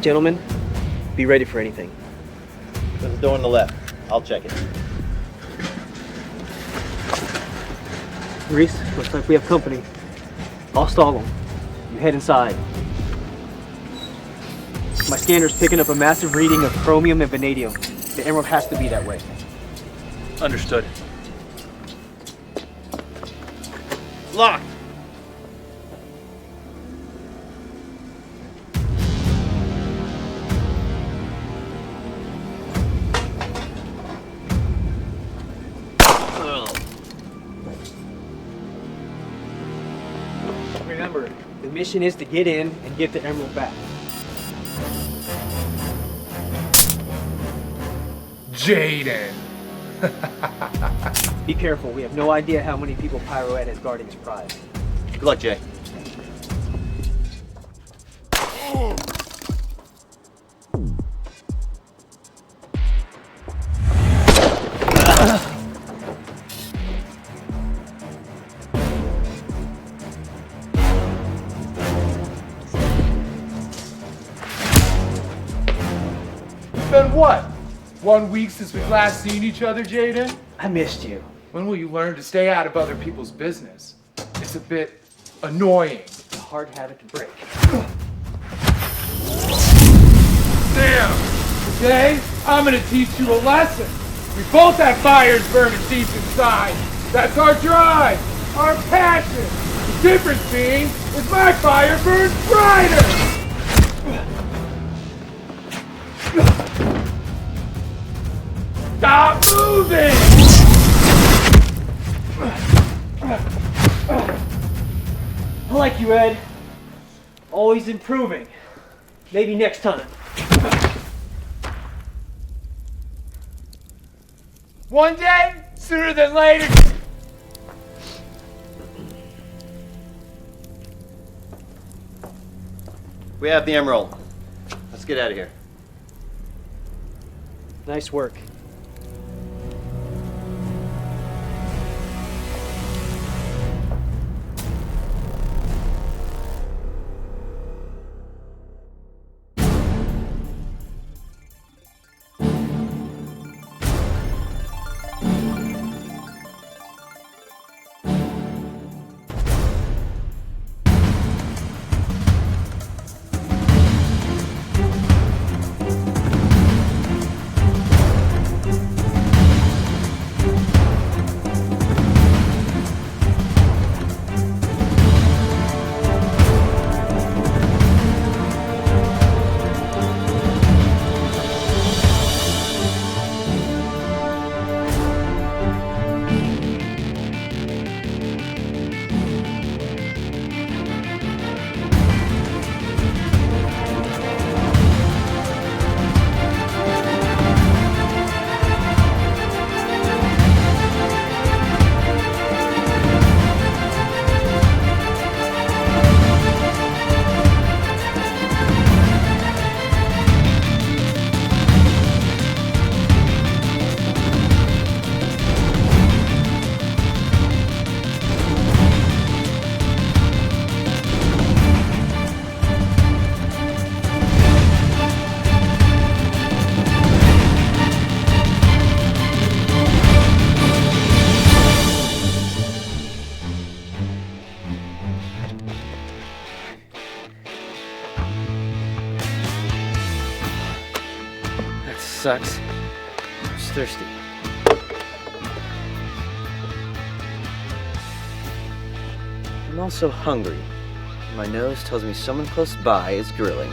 Gentlemen, be ready for anything. There's a door on the left. I'll check it. Reese, looks like we have company. I'll stall them. You head inside. My scanner's picking up a massive reading of chromium and vanadium. The emerald has to be that way. Understood. Locked! Remember, the mission is to get in and get the emerald back. Jaden! Be careful, we have no idea how many people Pyroette has guarding his prize. Good luck, Jay. It's been what? 1 week since we've last seen each other, Jaden? I missed you. When will you learn to stay out of other people's business? It's a bit annoying. It's a hard habit to break. Damn! Today, I'm gonna teach you a lesson. We both have fires burning deep inside. That's our drive, our passion. The difference being is my fire burns brighter! Stop moving! I like you, Ed. Always improving. Maybe next time. One day, sooner than later. We have the emerald. Let's get out of here. Nice work. Sucks. I was thirsty. I'm also hungry. My nose tells me someone close by is grilling.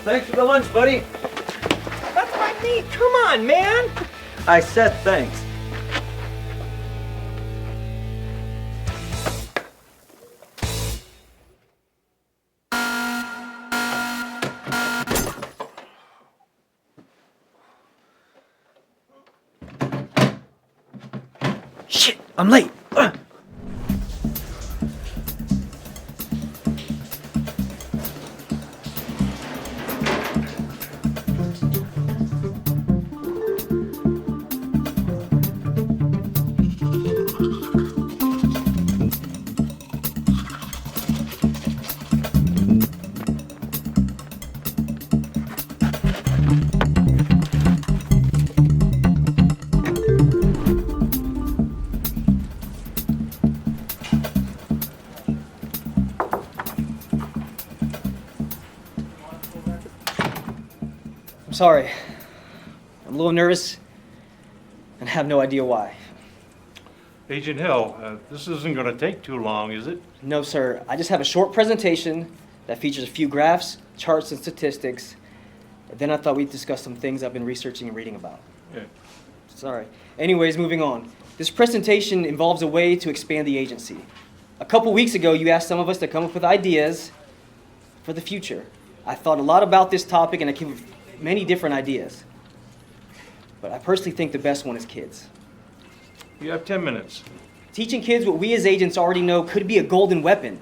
Thanks for the lunch, buddy. That's my meat. Come on, man. I said thanks. I'm late. I'm sorry. I'm a little nervous and have no idea why. Agent Hill, this isn't going to take too long, is it? No, sir. I just have a short presentation that features a few graphs, charts, and statistics. And then I thought we'd discuss some things I've been researching and reading about. Yeah. Sorry. Anyways, moving on. This presentation involves a way to expand the agency. A couple weeks ago, you asked some of us to come up with ideas for the future. I thought a lot about this topic and I came up with many different ideas. But I personally think the best one is kids. You have 10 minutes. Teaching kids what we as agents already know could be a golden weapon.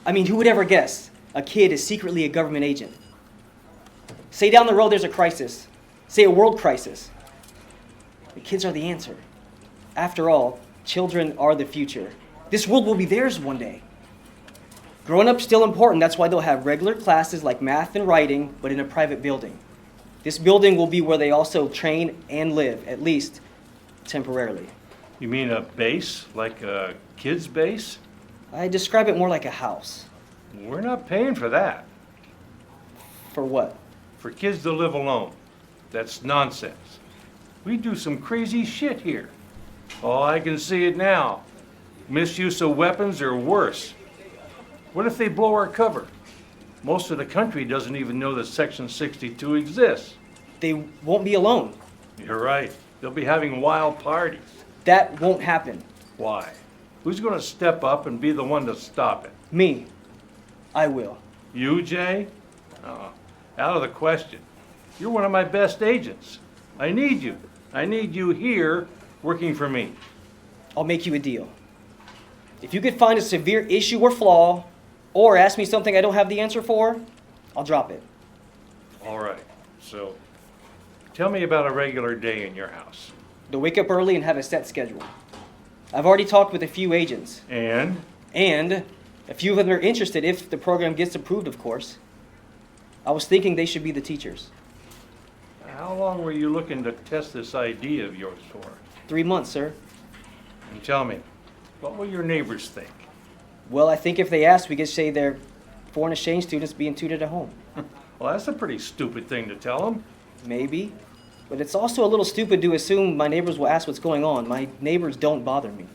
I mean, who would ever guess a kid is secretly a government agent? Say down the road there's a crisis. Say a world crisis. The kids are the answer. After all, children are the future. This world will be theirs one day. Growing up's still important. That's why they'll have regular classes like math and writing, but in a private building. This building will be where they also train and live, at least temporarily. You mean a base? Like a kid's base? I describe it more like a house. We're not paying for that. For what? For kids to live alone. That's nonsense. We do some crazy shit here. Oh, I can see it now. Misuse of weapons or worse. What if they blow our cover? Most of the country doesn't even know that Section 62 exists. They won't be alone. You're right. They'll be having wild parties. That won't happen. Why? Who's going to step up and be the one to stop it? Me. I will. You, Jay? Oh, out of the question. You're one of my best agents. I need you. I need you here working for me. I'll make you a deal. If you could find a severe issue or flaw, or ask me something I don't have the answer for, I'll drop it. All right. So, tell me about a regular day in your house. To wake up early and have a set schedule. I've already talked with a few agents. And? And a few of them are interested if the program gets approved, of course. I was thinking they should be the teachers. How long were you looking to test this idea of yours for? 3 months, sir. And tell me, what will your neighbors think? Well, I think if they ask, we could say they're foreign exchange students being tutored at home. Well, that's a pretty stupid thing to tell them. Maybe. But it's also a little stupid to assume my neighbors will ask what's going on. My neighbors don't bother me.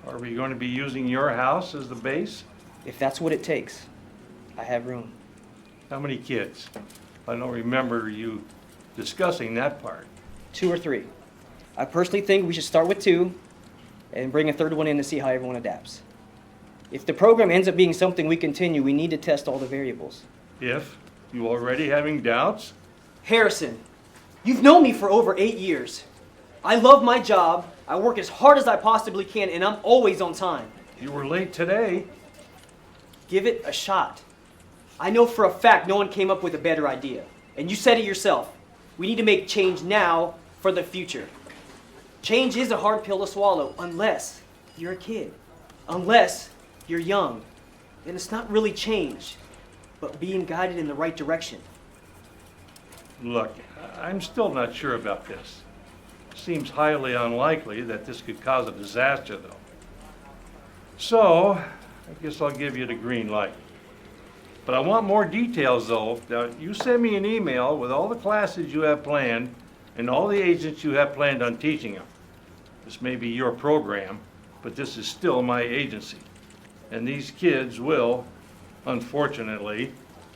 Are we going to be using your house as the base? If that's what it takes, I have room. How many kids? I don't remember you discussing that part. 2 or 3. I personally think we should start with 2 and bring a third one in to see how everyone adapts. If the program ends up being something we continue, we need to test all the variables. If you already having doubts? Harrison, you've known me for over 8 years. I love my job, I work as hard as I possibly can, and I'm always on time. You were late today. Give it a shot. I know for a fact no one came up with a better idea. And you said it yourself. We need to make change now for the future. Change is a hard pill to swallow unless you're a kid. Unless you're young. And it's not really change, but being guided in the right direction. Look, I'm still not sure about this. Seems highly unlikely that this could cause a disaster, though. So, I guess I'll give you the green light. But I want more details, though. Now, you send me an email with all the classes you have planned and all the agents you have planned on teaching them. This may be your program, but this is still my agency. And these kids will, unfortunately,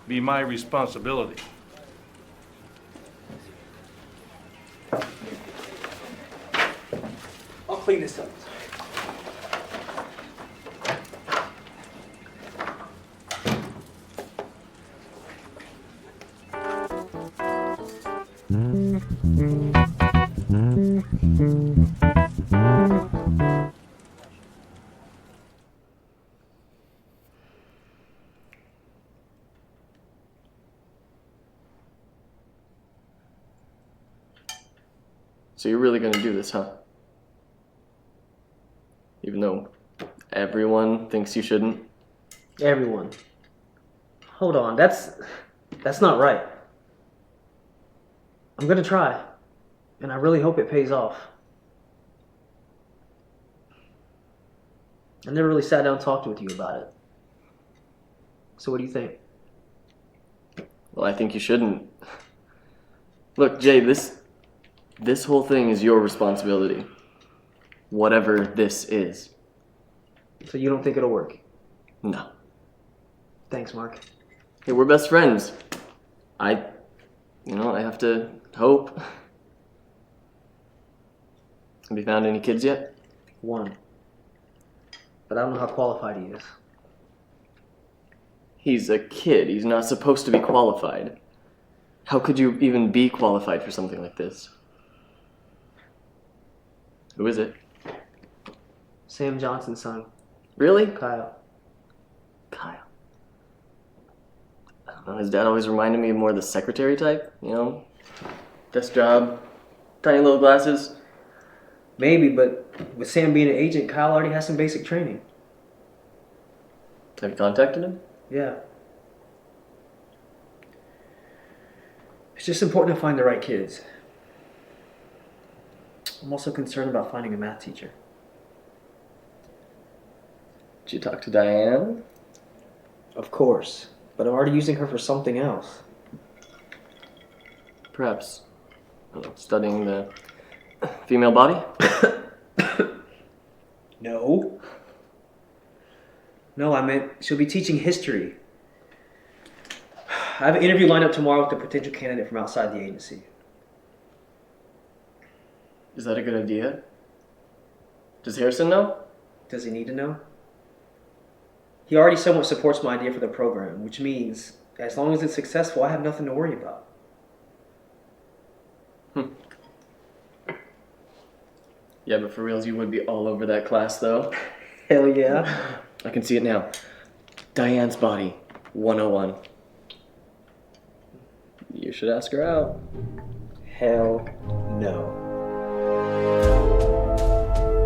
be my responsibility. I'll clean this up. So you're really gonna do this, huh? Even though everyone thinks you shouldn't? Everyone. Hold on, that's not right. I'm gonna try, and I really hope it pays off. I never really sat down and talked with you about it. So what do you think? Well, I think you shouldn't. Look, Jay, this whole thing is your responsibility. Whatever this is. So you don't think it'll work? No. Thanks, Mark. Hey, we're best friends. I have to hope. Have you found any kids yet? One. But I don't know how qualified he is. He's a kid. He's not supposed to be qualified. How could you even be qualified for something like this? Who is it? Sam Johnson's son, Really? Kyle. Kyle. I don't know, his dad always reminded me of more of the secretary type, desk job, tiny little glasses. Maybe, but with Sam being an agent, Kyle already has some basic training. Have you contacted him? Yeah. It's just important to find the right kids. I'm also concerned about finding a math teacher. Did you talk to Diane? Of course, but I'm already using her for something else. Perhaps, studying the female body? No. No, I meant she'll be teaching history. I have an interview lined up tomorrow with a potential candidate from outside the agency. Is that a good idea? Does Harrison know? Does he need to know? He already somewhat supports my idea for the program, which means as long as it's successful, I have nothing to worry about. Yeah, but for reals, you would be all over that class, though. Hell yeah. I can see it now. Diane's body, 101. You should ask her out. Hell no.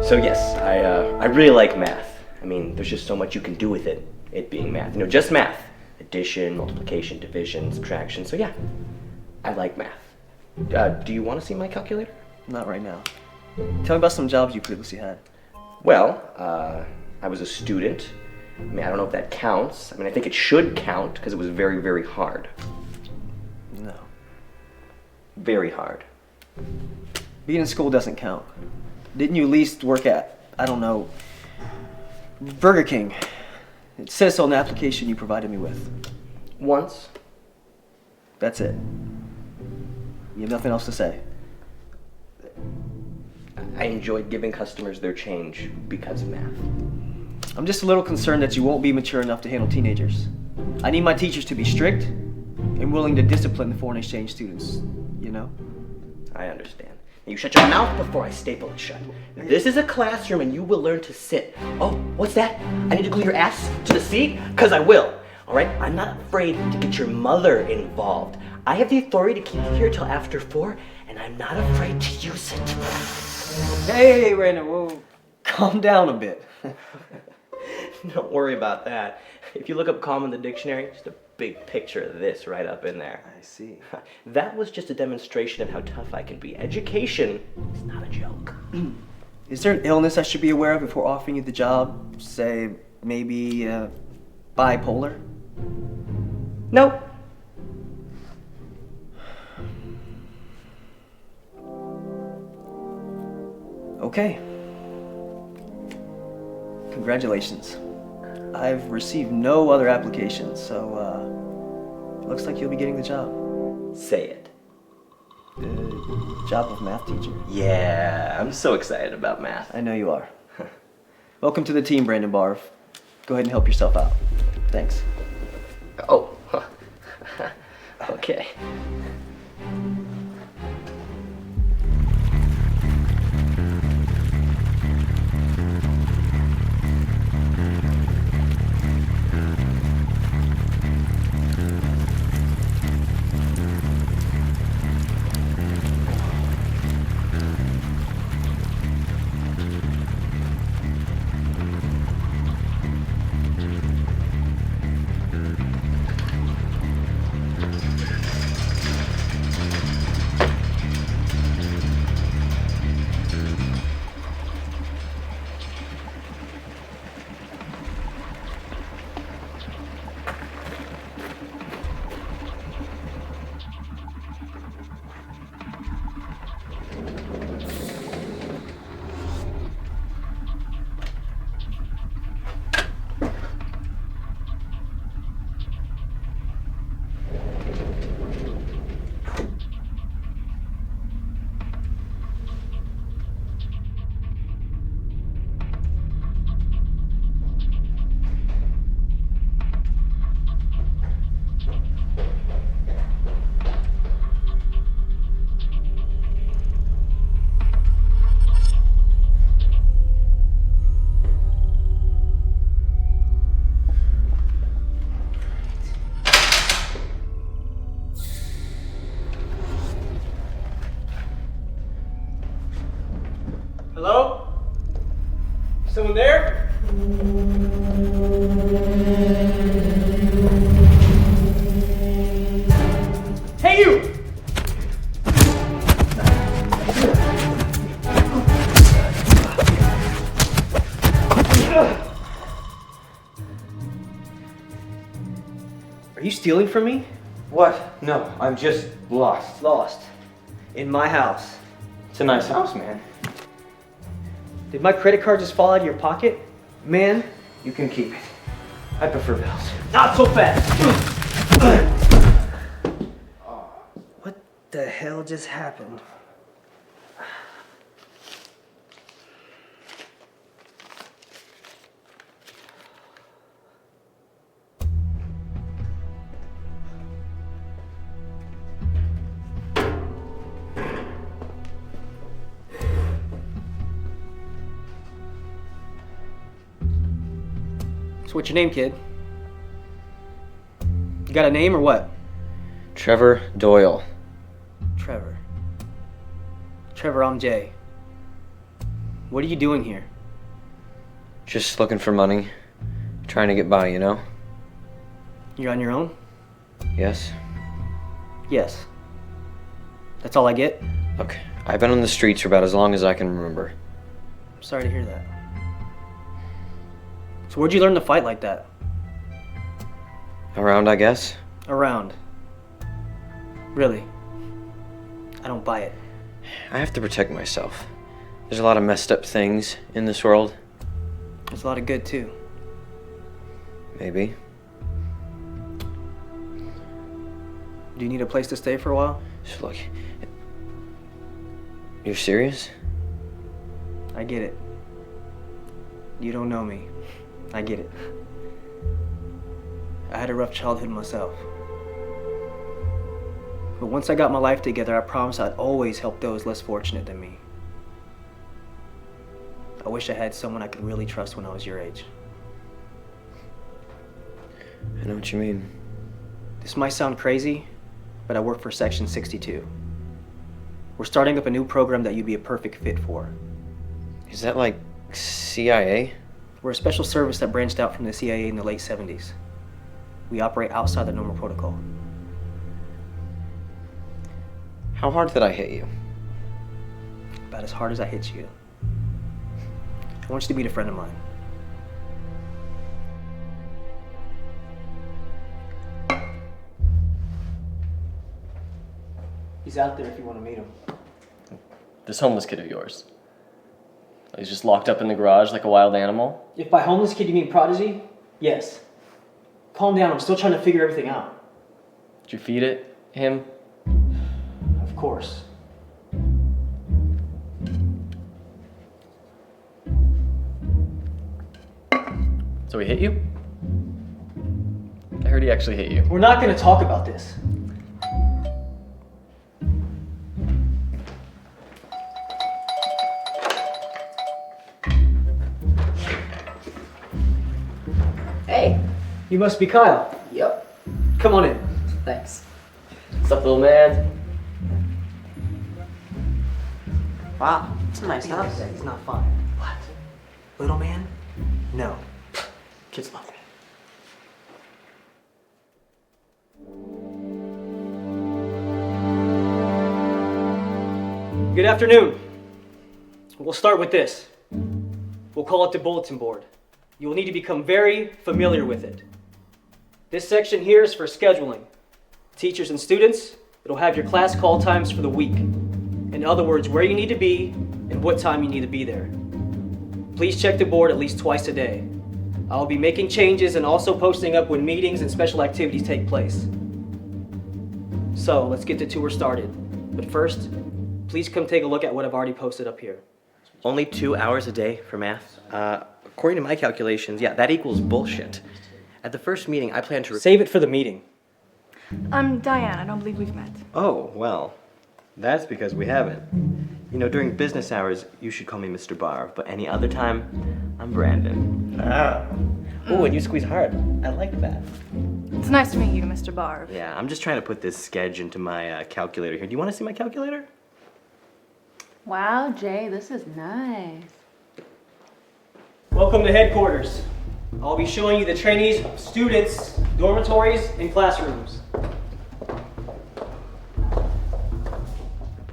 So yes, I really like math. I mean, there's just so much you can do with it, it being math. Just math. Addition, multiplication, division, subtraction. So yeah, I like math. Do you want to see my calculator? Not right now. Tell me about some jobs you previously had. Well, I was a student. I mean, I don't know if that counts. I mean, I think it should count because it was very, very hard. No. Very hard. Being in school doesn't count. Didn't you at least work at, I don't know, Burger King? It says so on the application you provided me with. Once. That's it. You have nothing else to say. I enjoyed giving customers their change because of math. I'm just a little concerned that you won't be mature enough to handle teenagers. I need my teachers to be strict and willing to discipline the foreign exchange students, I understand. Now you shut your mouth before I staple it shut. This is a classroom and you will learn to sit. Oh, what's that? I need to glue your ass to the seat? Because I will. All right? I'm not afraid to get your mother involved. I have the authority to keep you here till after 4, and I'm not afraid to use it. Hey, Brandon, whoa. Calm down a bit. Don't worry about that. If you look up calm in the dictionary, just a big picture of this right up in there. I see. That was just a demonstration of how tough I can be. Education is not a joke. Is there an illness I should be aware of before offering you the job? Say, maybe bipolar? Nope. Okay. Congratulations. I've received no other applications, so looks like you'll be getting the job. Say it. The job of math teacher. Yeah, I'm so excited about math. I know you are. Welcome to the team, Brandon Barv. Go ahead and help yourself out. Thanks. Oh. Okay. Are you stealing from me? What? No, I'm just lost. Lost. In my house. It's a nice house, man. Did my credit card just fall out of your pocket? Man, You can keep it. I prefer bills. not so fast! What the hell just happened? So what's your name, kid? You got a name or what? Trevor Doyle. Trevor. Trevor, I'm Jay. What are you doing here? Just looking for money. Trying to get by, you know? You're on your own? Yes? Yes. That's all I get? Look, I've been on the streets for about as long as I can remember. I'm sorry to hear that. So where'd you learn to fight like that? Around, I guess? Around. Really? I don't buy it. I have to protect myself. There's a lot of messed up things in this world. There's a lot of good too. Maybe. Do you need a place to stay for a while? So look, you're serious? I get it. You don't know me. I get it. I had a rough childhood myself. But once I got my life together, I promised I'd always help those less fortunate than me. I wish I had someone I could really trust when I was your age. I know what you mean. This might sound crazy, but I work for Section 62. We're starting up a new program that you'd be a perfect fit for. Is that like CIA? We're a special service that branched out from the CIA in the late 70s. We operate outside the normal protocol. How hard did I hit you? About as hard as I hit you. I want you to meet a friend of mine. He's out there if you want to meet him. This homeless kid of yours. He's just locked up in the garage like a wild animal. If by homeless kid you mean Prodigy, yes. Calm down, I'm still trying to figure everything out. Did you feed it him? Of course. So he hit you? I heard he actually hit you. We're not going to talk about this. Hey. You must be Kyle. Yep. Come on in. Thanks. What's up, little man? Wow, it's a nice house. He's not fine. What? Little man? No. Kids love me. Good afternoon. We'll start with this. We'll call it the bulletin board. You will need to become very familiar with it. This section here is for scheduling. Teachers and students, it'll have your class call times for the week. In other words, where you need to be and what time you need to be there. Please check the board at least twice a day. I'll be making changes and also posting up when meetings and special activities take place. So let's get the tour started. But first, please come take a look at what I've already posted up here. Only 2 hours a day for math? According to my calculations, yeah, that equals bullshit. At the first meeting, I plan to... Save it for the meeting. I'm Diane. I don't believe we've met. Oh, well, that's because we haven't. You know, during business hours, you should call me Mr. Barr, but any other time, I'm Brandon. Ah. Ooh, and you squeeze hard. I like that. It's nice to meet you, Mr. Barr. Yeah, I'm just trying to put this sketch into my calculator here. Do you want to see my calculator? Wow, Jay, this is nice. Welcome to headquarters. I'll be showing you the trainees, students, dormitories, and classrooms.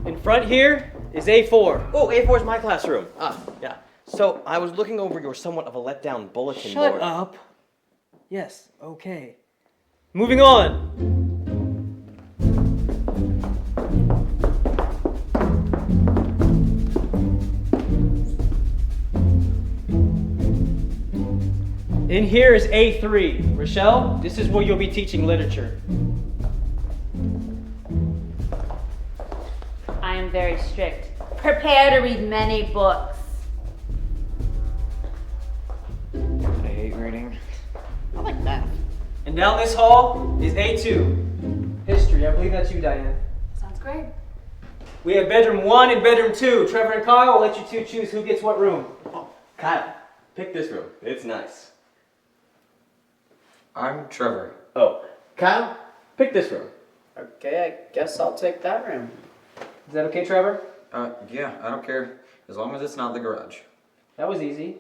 In front here is A4. Oh, A4 is my classroom. Ah, yeah. So, I was looking over your somewhat of a letdown bulletin board. Shut up. Yes, okay. Moving on. In here is A3. Rochelle, this is where you'll be teaching literature. I am very strict. Prepare to read many books. I hate reading. I like math. And down this hall is A2. History, I believe that's you, Diane. Sounds great. We have bedroom 1 and bedroom 2. Trevor and Kyle, I'll let you two choose who gets what room. Oh, Kyle, pick this room. It's nice. I'm Trevor. Oh, Kyle, pick this room. Okay, I guess I'll take that room. Is that okay, Trevor? Yeah, I don't care. As long as it's not the garage. That was easy.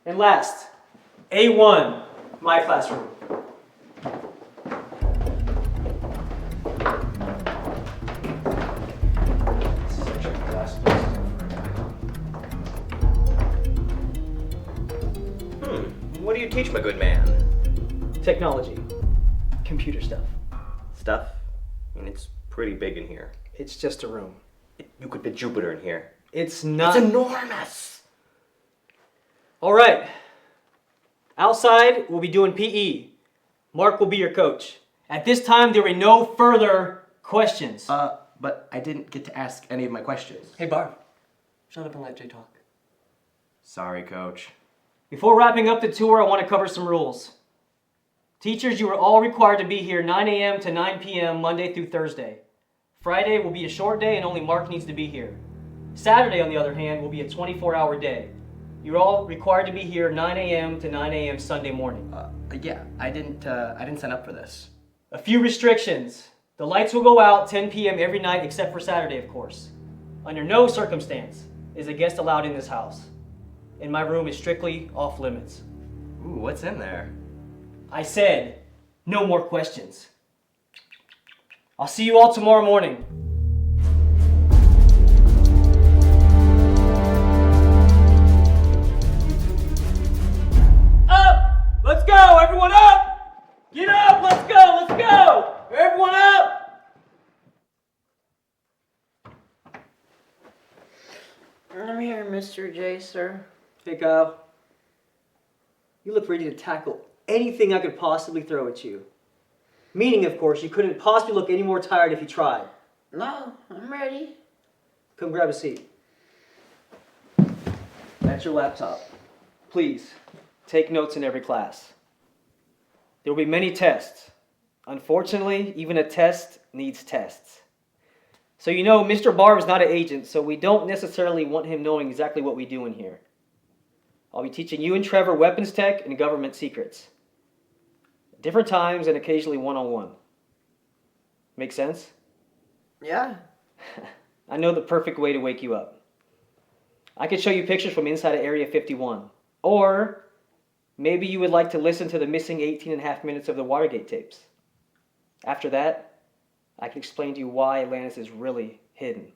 And last, A1, my classroom. What do you teach, my good man? Technology. Computer stuff. Stuff? I mean, it's pretty big in here. It's just a room. You could fit Jupiter in here. It's not. It's enormous! All right. Outside, we'll be doing PE. Mark will be your coach. At this time, there will be no further questions. But I didn't get to ask any of my questions. Hey, Barb. Shut up and let Jay talk. Sorry, Coach. Before wrapping up the tour, I want to cover some rules. Teachers, you are all required to be here 9 a.m. to 9 p.m. Monday through Thursday. Friday will be a short day and only Mark needs to be here. Saturday, on the other hand, will be a 24-hour day. You're all required to be here 9 a.m. to 9 a.m. Sunday morning. Yeah, I didn't sign up for this. A few restrictions. The lights will go out 10 p.m. every night except for Saturday, of course. Under no circumstance is a guest allowed in this house. And my room is strictly off limits. Ooh, what's in there? I said, no more questions. I'll see you all tomorrow morning. Up! Let's go! Everyone up! Get up! Let's go! Let's go! Everyone up! I'm here, Mr. J, sir. Hey, Kyle. You look ready to tackle anything I could possibly throw at you. Meaning, of course, you couldn't possibly look any more tired if you tried. No, I'm ready. Come grab a seat. That's your laptop. Please, take notes in every class. There will be many tests. Unfortunately, even a test needs tests. So you know, Mr. Barb is not an agent, so we don't necessarily want him knowing exactly what we do in here. I'll be teaching you and Trevor weapons tech and government secrets. Different times and occasionally one-on-one. Make sense? Yeah. I know the perfect way to wake you up. I could show you pictures from inside of Area 51. Or maybe you would like to listen to the missing 18.5 minutes of the Watergate tapes. After that, I can explain to you why Atlantis is really hidden.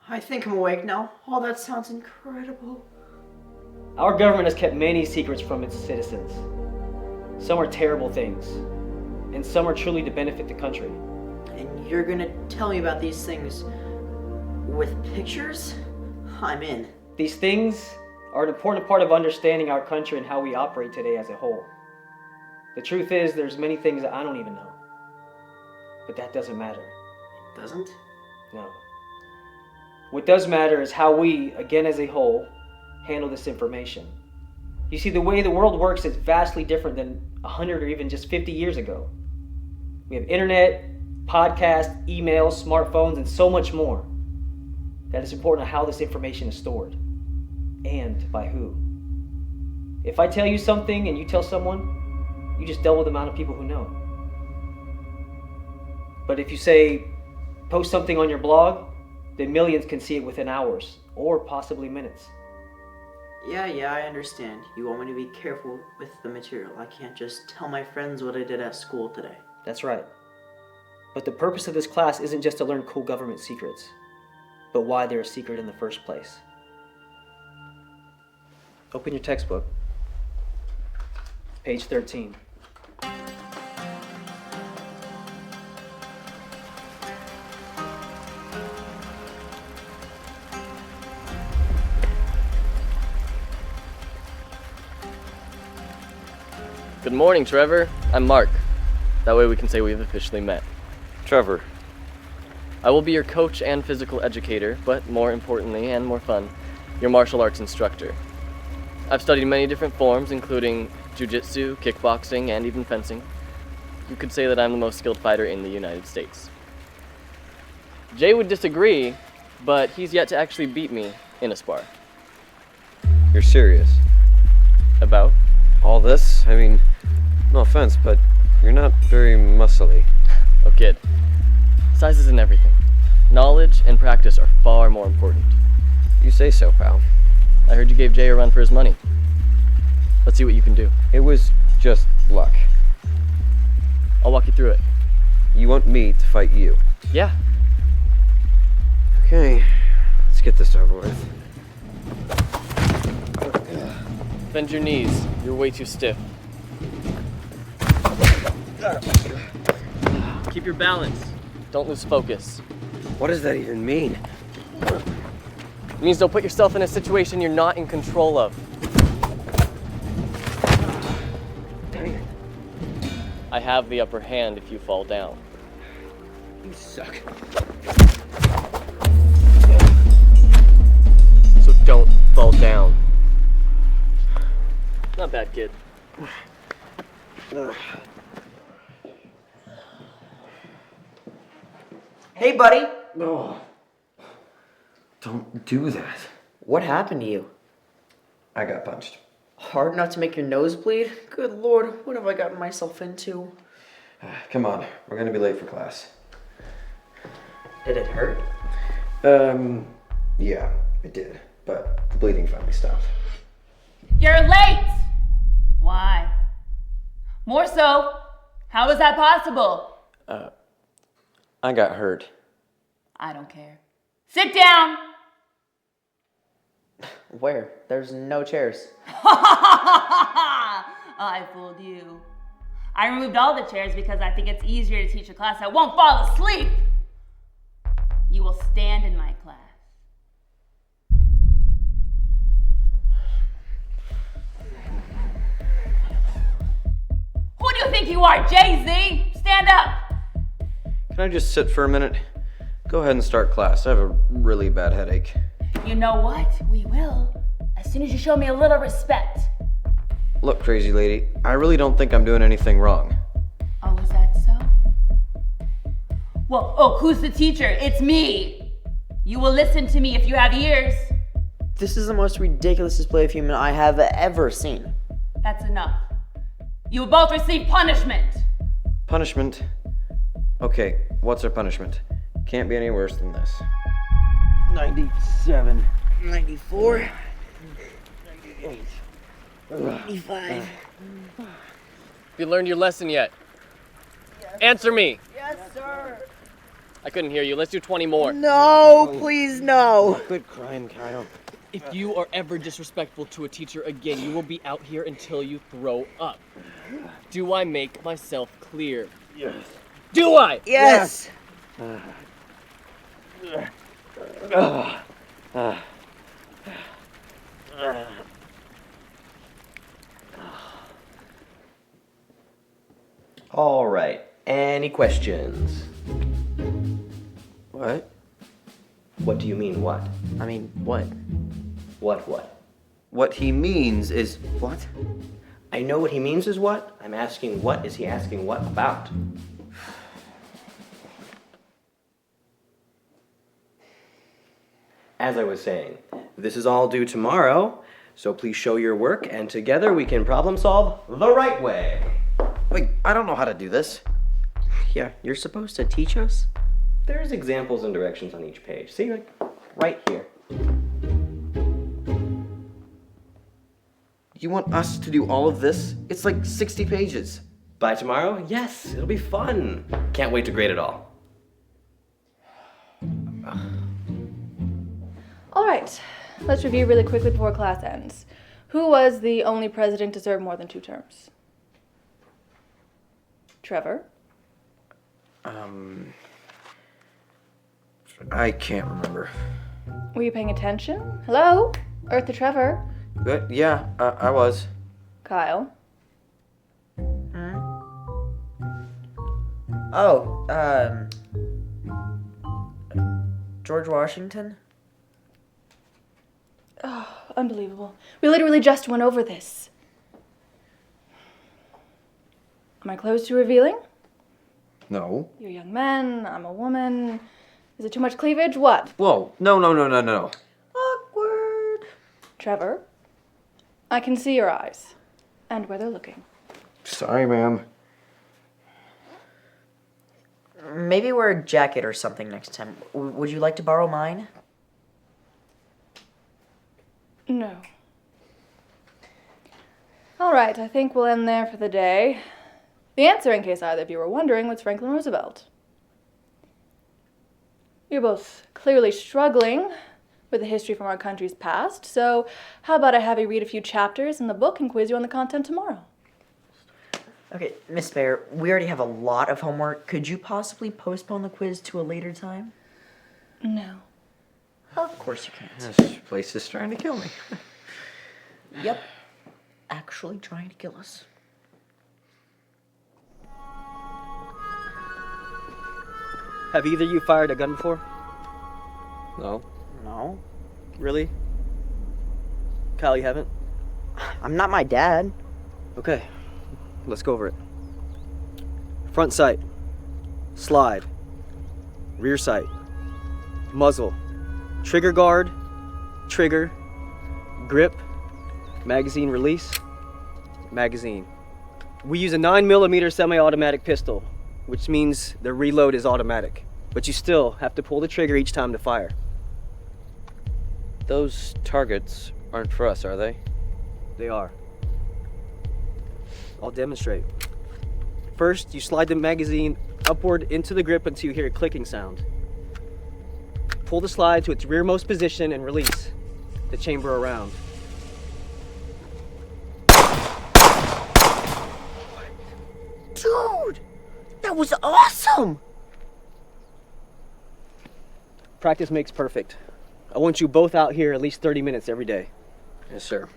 I think I'm awake now. Oh, that sounds incredible. Our government has kept many secrets from its citizens. Some are terrible things, and some are truly to benefit the country. And you're gonna tell me about these things with pictures? I'm in. These things are an important part of understanding our country and how we operate today as a whole. The truth is, there's many things that I don't even know. But that doesn't matter. Doesn't? No. What does matter is how we, again as a whole, handle this information. You see, the way the world works is vastly different than 100 or even just 50 years ago. We have internet, podcasts, emails, smartphones, and so much more. That is important to how this information is stored. And by who. If I tell you something and you tell someone, you just double the amount of people who know. But if you say, post something on your blog, then millions can see it within hours, or possibly minutes. Yeah, I understand. You want me to be careful with the material. I can't just tell my friends what I did at school today. That's right. But the purpose of this class isn't just to learn cool government secrets, but why they're a secret in the first place. Open your textbook. Page 13. Good morning, Trevor. I'm Mark. That way we can say we've officially met. Trevor. I will be your coach and physical educator, but more importantly and more fun, your martial arts instructor. I've studied many different forms, including jiu-jitsu, kickboxing, and even fencing. You could say that I'm the most skilled fighter in the United States. Jay would disagree, but he's yet to actually beat me in a spar. You're serious? About? All this? I mean, no offense, but you're not very muscly. Oh, kid. Size isn't everything. Knowledge and practice are far more important. You say so, pal. I heard you gave Jay a run for his money. Let's see what you can do. It was just luck. I'll walk you through it. You want me to fight you? Yeah. Okay, let's get this over with. Bend your knees. You're way too stiff. Keep your balance. Don't lose focus. What does that even mean? It means don't put yourself in a situation you're not in control of. Dang it. I have the upper hand if you fall down. You suck. So don't fall down. Not bad, kid. Hey, buddy. No. Don't do that. What happened to you? I got punched. Hard enough to make your nose bleed? Good lord, what have I gotten myself into? Come on, we're gonna be late for class. Did it hurt? Yeah, it did, but the bleeding finally stopped. You're late! Why? More so, how is that possible? I got hurt. I don't care. Sit down! Where? There's no chairs. I fooled you. I removed all the chairs because I think it's easier to teach a class that won't fall asleep. You will stand in my class. Who do you think you are, Jay-Z? Stand up! Can I just sit for a minute? Go ahead and start class. I have a really bad headache. You know what? We will. As soon as you show me a little respect. Look, crazy lady, I really don't think I'm doing anything wrong. Oh, is that so? Well, oh, who's the teacher? It's me. You will listen to me if you have ears. This is the most ridiculous display of human I have ever seen. That's enough. You will both receive punishment. Punishment? Okay, what's our punishment? Can't be any worse than this. 97. 94. 98. 95. Have you learned your lesson yet? Yes. Answer me. Yes, sir. I couldn't hear you. Let's do 20 more. No, please no. Quit crying, Kyle. If you are ever disrespectful to a teacher again, you will be out here until you throw up. Do I make myself clear? Yes. Do I? Yes. All right. Any questions? What? What do you mean, what? I mean, what? What? What he means is what? I know what he means is what. I'm asking what is he asking what about? As I was saying, this is all due tomorrow, so please show your work, and together we can problem solve the right way. Wait, I don't know how to do this. Yeah, you're supposed to teach us? There's examples and directions on each page. See, like, right here. You want us to do all of this? It's like 60 pages. By tomorrow? Yes, it'll be fun. Can't wait to grade it all. All right, let's review really quickly before class ends. Who was the only president to serve more than 2 terms? Trevor? I can't remember. Were you paying attention? Hello? Eartha Trevor? But yeah, I was. Kyle? Oh, George Washington? Oh, unbelievable. We literally just went over this. Am I close to revealing? No. You're young men, I'm a woman. Is it too much cleavage? What? Whoa. No. Awkward. Trevor, I can see your eyes and where they're looking. Sorry, ma'am. Maybe wear a jacket or something next time. Would you like to borrow mine? No. All right, I think we'll end there for the day. The answer, in case either of you were wondering, was Franklin Roosevelt. You're both clearly struggling with the history from our country's past, so how about I have you read a few chapters in the book and quiz you on the content tomorrow? Okay, Miss Bear, we already have a lot of homework. Could you possibly postpone the quiz to a later time? No. Of course you can't. This place is trying to kill me. Yep. Actually trying to kill us. Have either of you fired a gun before? No. No. Really? Kyle, you haven't? I'm not my dad. Okay, let's go over it. Front sight, slide, rear sight, muzzle, trigger guard, trigger, grip, magazine release, magazine. We use a 9mm semi-automatic pistol, which means the reload is automatic, but you still have to pull the trigger each time to fire. Those targets aren't for us, are they? They are. I'll demonstrate. First, you slide the magazine upward into the grip until you hear a clicking sound. Pull the slide to its rearmost position and release the chamber around. Dude! That was awesome! Practice makes perfect. I want you both out here at least 30 minutes every day. Yes, sir.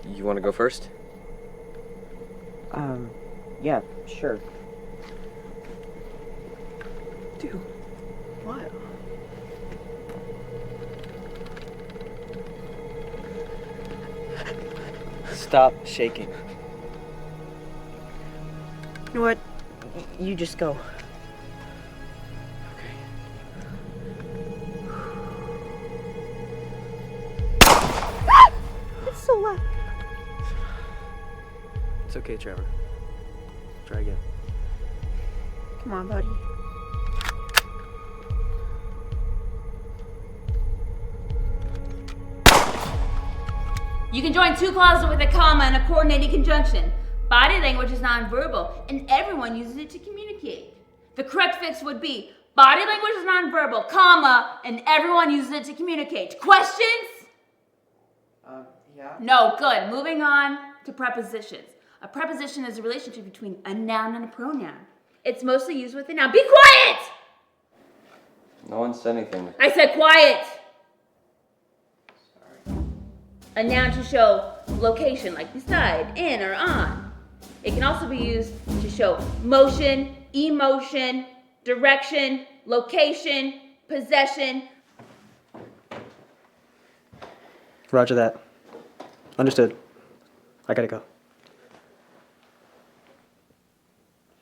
You want to go first? Yeah, sure. Dude, what? Stop shaking. You know what? You just go. It's so loud. It's okay, Trevor. Try again. Come on, buddy. You can join two clauses with a comma and a coordinating conjunction. Body language is nonverbal, and everyone uses it to communicate. The correct fix would be body language is nonverbal, comma, and everyone uses it to communicate. Questions? Yeah. No, good. Moving on to prepositions. A preposition is a relationship between a noun and a pronoun. It's mostly used with a noun. Be quiet! No one said anything. I said quiet! A noun to show location, like beside, in, or on. It can also be used to show motion, emotion, direction, location, possession. Roger that. Understood. I gotta go.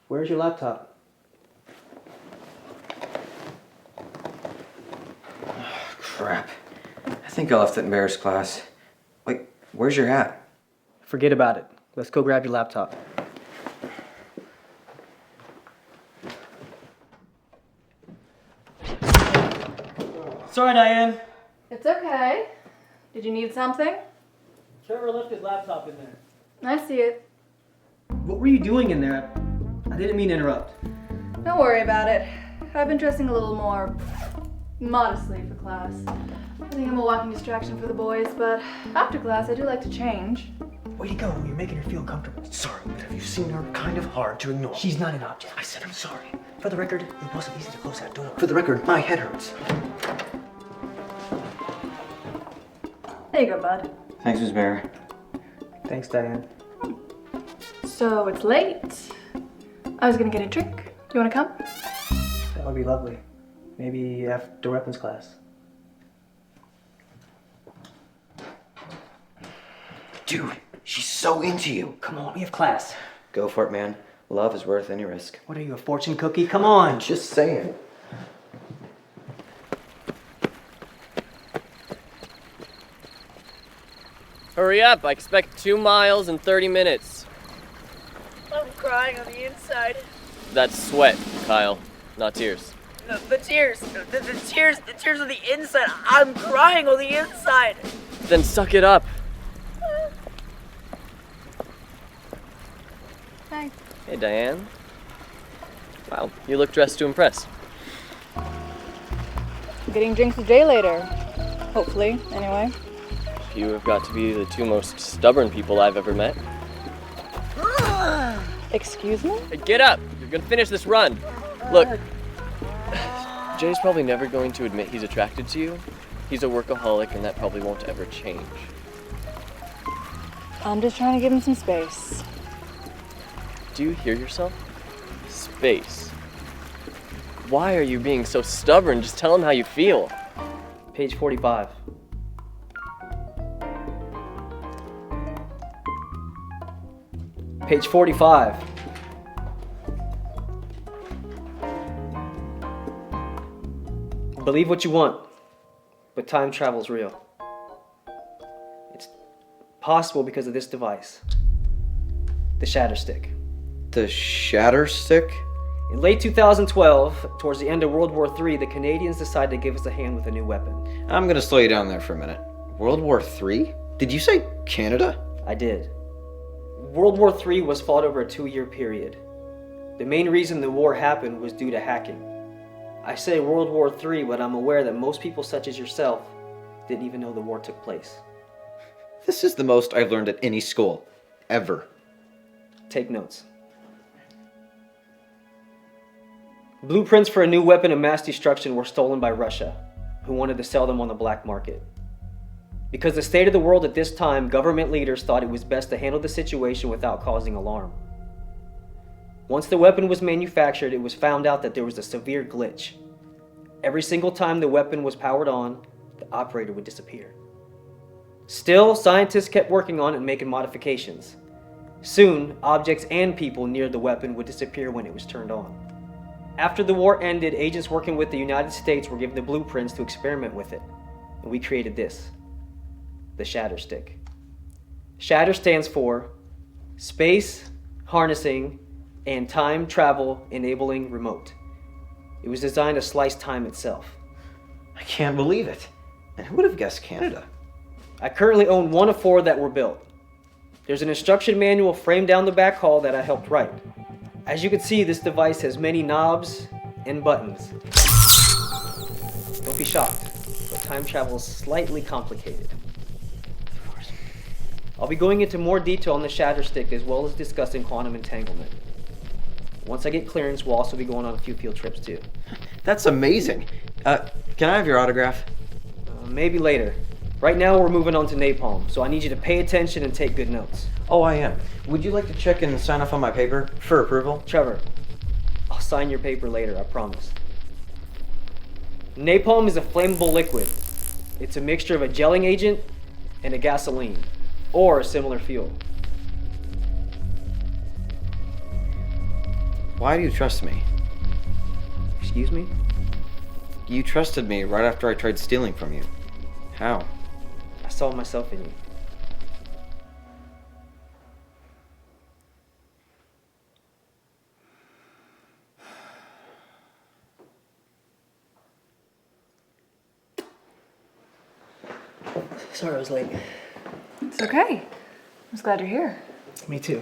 Where's your laptop? Crap. I think I left it in Bear's class. Wait, where's your hat? Forget about it. Let's go grab your laptop. Sorry, Diane. It's okay. Did you need something? Trevor left his laptop in there. I see it. What were you doing in there? I didn't mean to interrupt. Don't worry about it. I've been dressing a little more modestly for class. I think I'm a walking distraction for the boys, but after class I do like to change. Way to go, you're making her feel comfortable. Sorry, but have you seen her? Kind of hard to ignore. She's not an object. I said I'm sorry. For the record, it wasn't easy to close that door. For the record, my head hurts. There you go, bud. Thanks, Miss Behie. Thanks, Diane. So it's late. I was gonna get a drink. You wanna come? That would be lovely. Maybe after weapons class. Dude, she's so into you. Come on, we have class. Go for it, man. Love is worth any risk. What are you, a fortune cookie? Come on. Just saying. Hurry up, I expect 2 miles in 30 minutes. I'm crying on the inside. That's sweat, Kyle, not tears. The tears. The tears on the inside. I'm crying on the inside. Then suck it up. Hi. Hey, Diane. Wow, you look dressed to impress. Getting drinks with Jay later. Hopefully, anyway. You have got to be the 2 most stubborn people I've ever met. Excuse me? Hey, get up! You're gonna finish this run. Look, Jay's probably never going to admit he's attracted to you. He's a workaholic, and that probably won't ever change. I'm just trying to give him some space. Do you hear yourself? Space. Why are you being so stubborn? Just tell him how you feel. Page 45. Page 45. Believe what you want, but time travel's real. It's possible because of this device, the Shatter Stick. The Shatter Stick? In late 2012, towards the end of World War III, the Canadians decided to give us a hand with a new weapon. I'm gonna slow you down there for a minute. World War III? Did you say Canada? I did. World War III was fought over a 2-year period. The main reason the war happened was due to hacking. I say World War III, but I'm aware that most people such as yourself didn't even know the war took place. This is the most I've learned at any school. Ever. Take notes. Blueprints for a new weapon of mass destruction were stolen by Russia, who wanted to sell them on the black market. Because the state of the world at this time, government leaders thought it was best to handle the situation without causing alarm. Once the weapon was manufactured, it was found out that there was a severe glitch. Every single time the weapon was powered on, the operator would disappear. Still, scientists kept working on it and making modifications. Soon, objects and people near the weapon would disappear when it was turned on. After the war ended, agents working with the United States were given the blueprints to experiment with it, and we created this, the Shatter Stick. Shatter stands for Space, Harnessing, and Time Travel Enabling Remote. It was designed to slice time itself. I can't believe it. And who would have guessed Canada? I currently own 1 of 4 that were built. There's an instruction manual framed down the back hall that I helped write. As you can see, this device has many knobs and buttons. Don't be shocked, but time travel is slightly complicated. Of course. I'll be going into more detail on the Shatter Stick as well as discussing quantum entanglement. Once I get clearance, we'll also be going on a few field trips too. That's amazing. Can I have your autograph? Maybe later. Right now we're moving on to napalm, so I need you to pay attention and take good notes. Oh, I am. Would you like to check and sign off on my paper for approval? Trevor, I'll sign your paper later, I promise. Napalm is a flammable liquid. It's a mixture of a gelling agent and a gasoline, or a similar fuel. Why do you trust me? Excuse me? You trusted me right after I tried stealing from you. How? I saw myself in you. Sorry I was late. It's okay. I'm just glad you're here. Me too.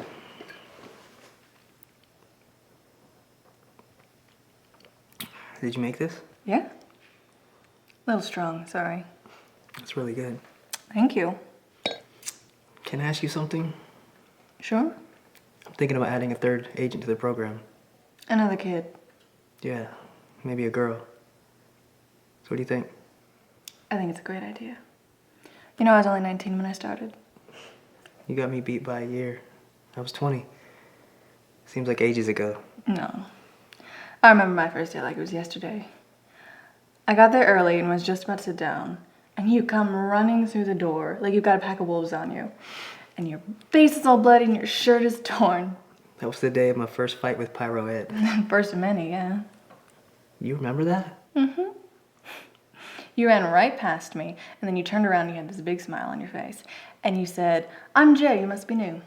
Did you make this? Yeah? A little strong, sorry. It's really good. Thank you. Can I ask you something? Sure? I'm thinking about adding a 3rd agent to the program. Another kid. Yeah, maybe a girl. So what do you think? I think it's a great idea. You know, I was only 19 when I started. You got me beat by a year. I was 20. Seems like ages ago. No. I remember my first day like it was yesterday. I got there early and was just about to sit down, and you come running through the door like you've got a pack of wolves on you. And your face is all bloody and your shirt is torn. That was the day of my first fight with Pyro Ed. First of many, yeah. You remember that? Mm-hmm. You ran right past me, and then you turned around and you had this big smile on your face. And you said, "I'm Jay, you must be new."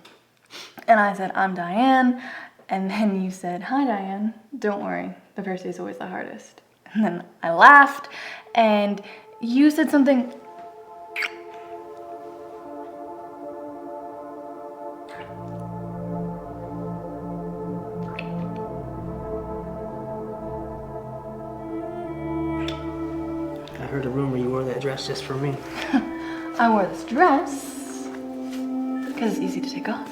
And I said, "I'm Diane." And then you said, "Hi, Diane. Don't worry, the first day is always the hardest." And then I laughed, and you said something. I heard a rumor you wore that dress just for me. I wore this dress because it's easy to take off.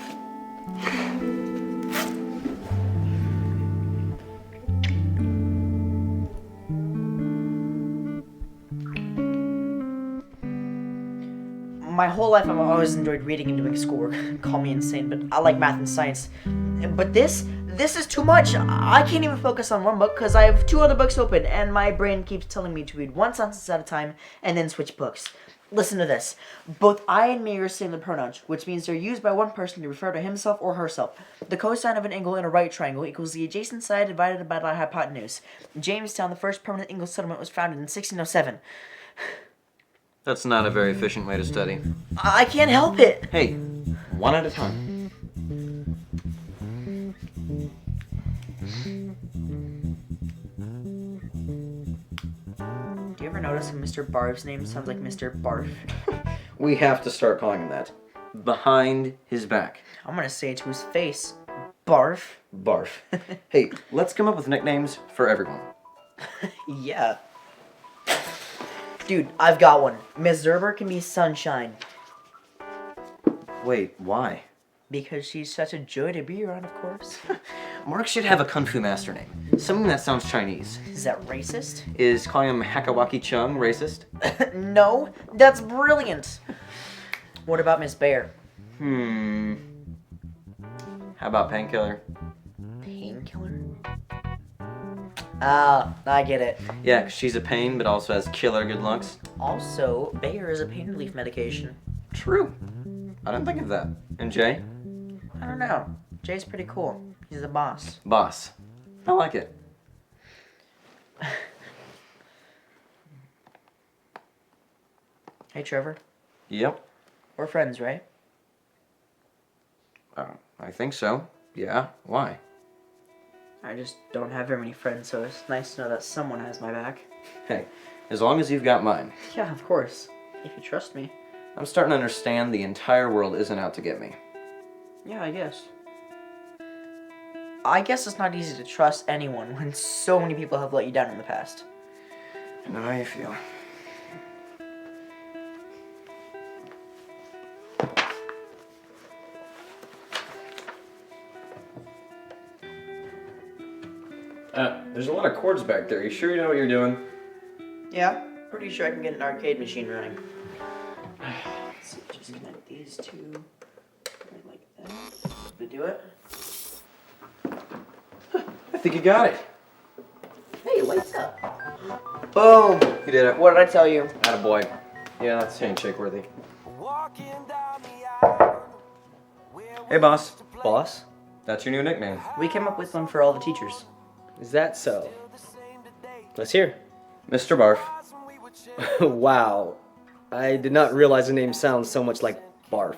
My whole life I've always enjoyed reading and doing schoolwork. Call me insane, but I like math and science. But this is too much. I can't even focus on one book because I have 2 other books open and my brain keeps telling me to read one sentence at a time and then switch books. Listen to this. Both I and me are singular pronouns, which means they're used by one person to refer to himself or herself. The cosine of an angle in a right triangle equals the adjacent side divided by the hypotenuse. In Jamestown, the first permanent English settlement was founded in 1607. That's not a very efficient way to study. I can't help it. Hey, one at a time. Do you ever notice that Mr. Barf's name sounds like Mr. Barf? We have to start calling him that. Behind his back. I'm gonna say it to his face. Barf. Barf. Hey, let's come up with nicknames for everyone. Yeah. Dude, I've got one. Miss Zerber can be Sunshine. Wait, why? Because she's such a joy to be around, of course. Mark should have a kung fu master name. Something that sounds Chinese. Is that racist? Is calling him Hakawaki Chung racist? No, that's brilliant. What about Miss Bear? How about Painkiller? Painkiller? Ah, I get it. Yeah, 'cause she's a pain, but also has killer good looks. Also, Bayer is a pain relief medication. True. I didn't think of that. And Jay? I don't know. Jay's pretty cool. He's the boss. Boss. I like it. Hey, Trevor. Yep. We're friends, right? I think so. Yeah. Why? I just don't have very many friends, so it's nice to know that someone has my back. Hey, as long as you've got mine. Yeah, of course. If you trust me. I'm starting to understand the entire world isn't out to get me. Yeah, I guess. I guess it's not easy to trust anyone when so many people have let you down in the past. I know how you feel. There's a lot of cords back there. You sure you know what you're doing? Yeah, pretty sure I can get an arcade machine running. Let's see, just connect these two like that. Did I do it? I think you got it. Hey, lights up. Boom! You did it. What did I tell you? Attaboy. Yeah, that's handshake worthy. Hey, boss. Boss? That's your new nickname. We came up with one for all the teachers. Is that so? Let's hear. Mr. Barf. Wow. I did not realize the name sounds so much like barf.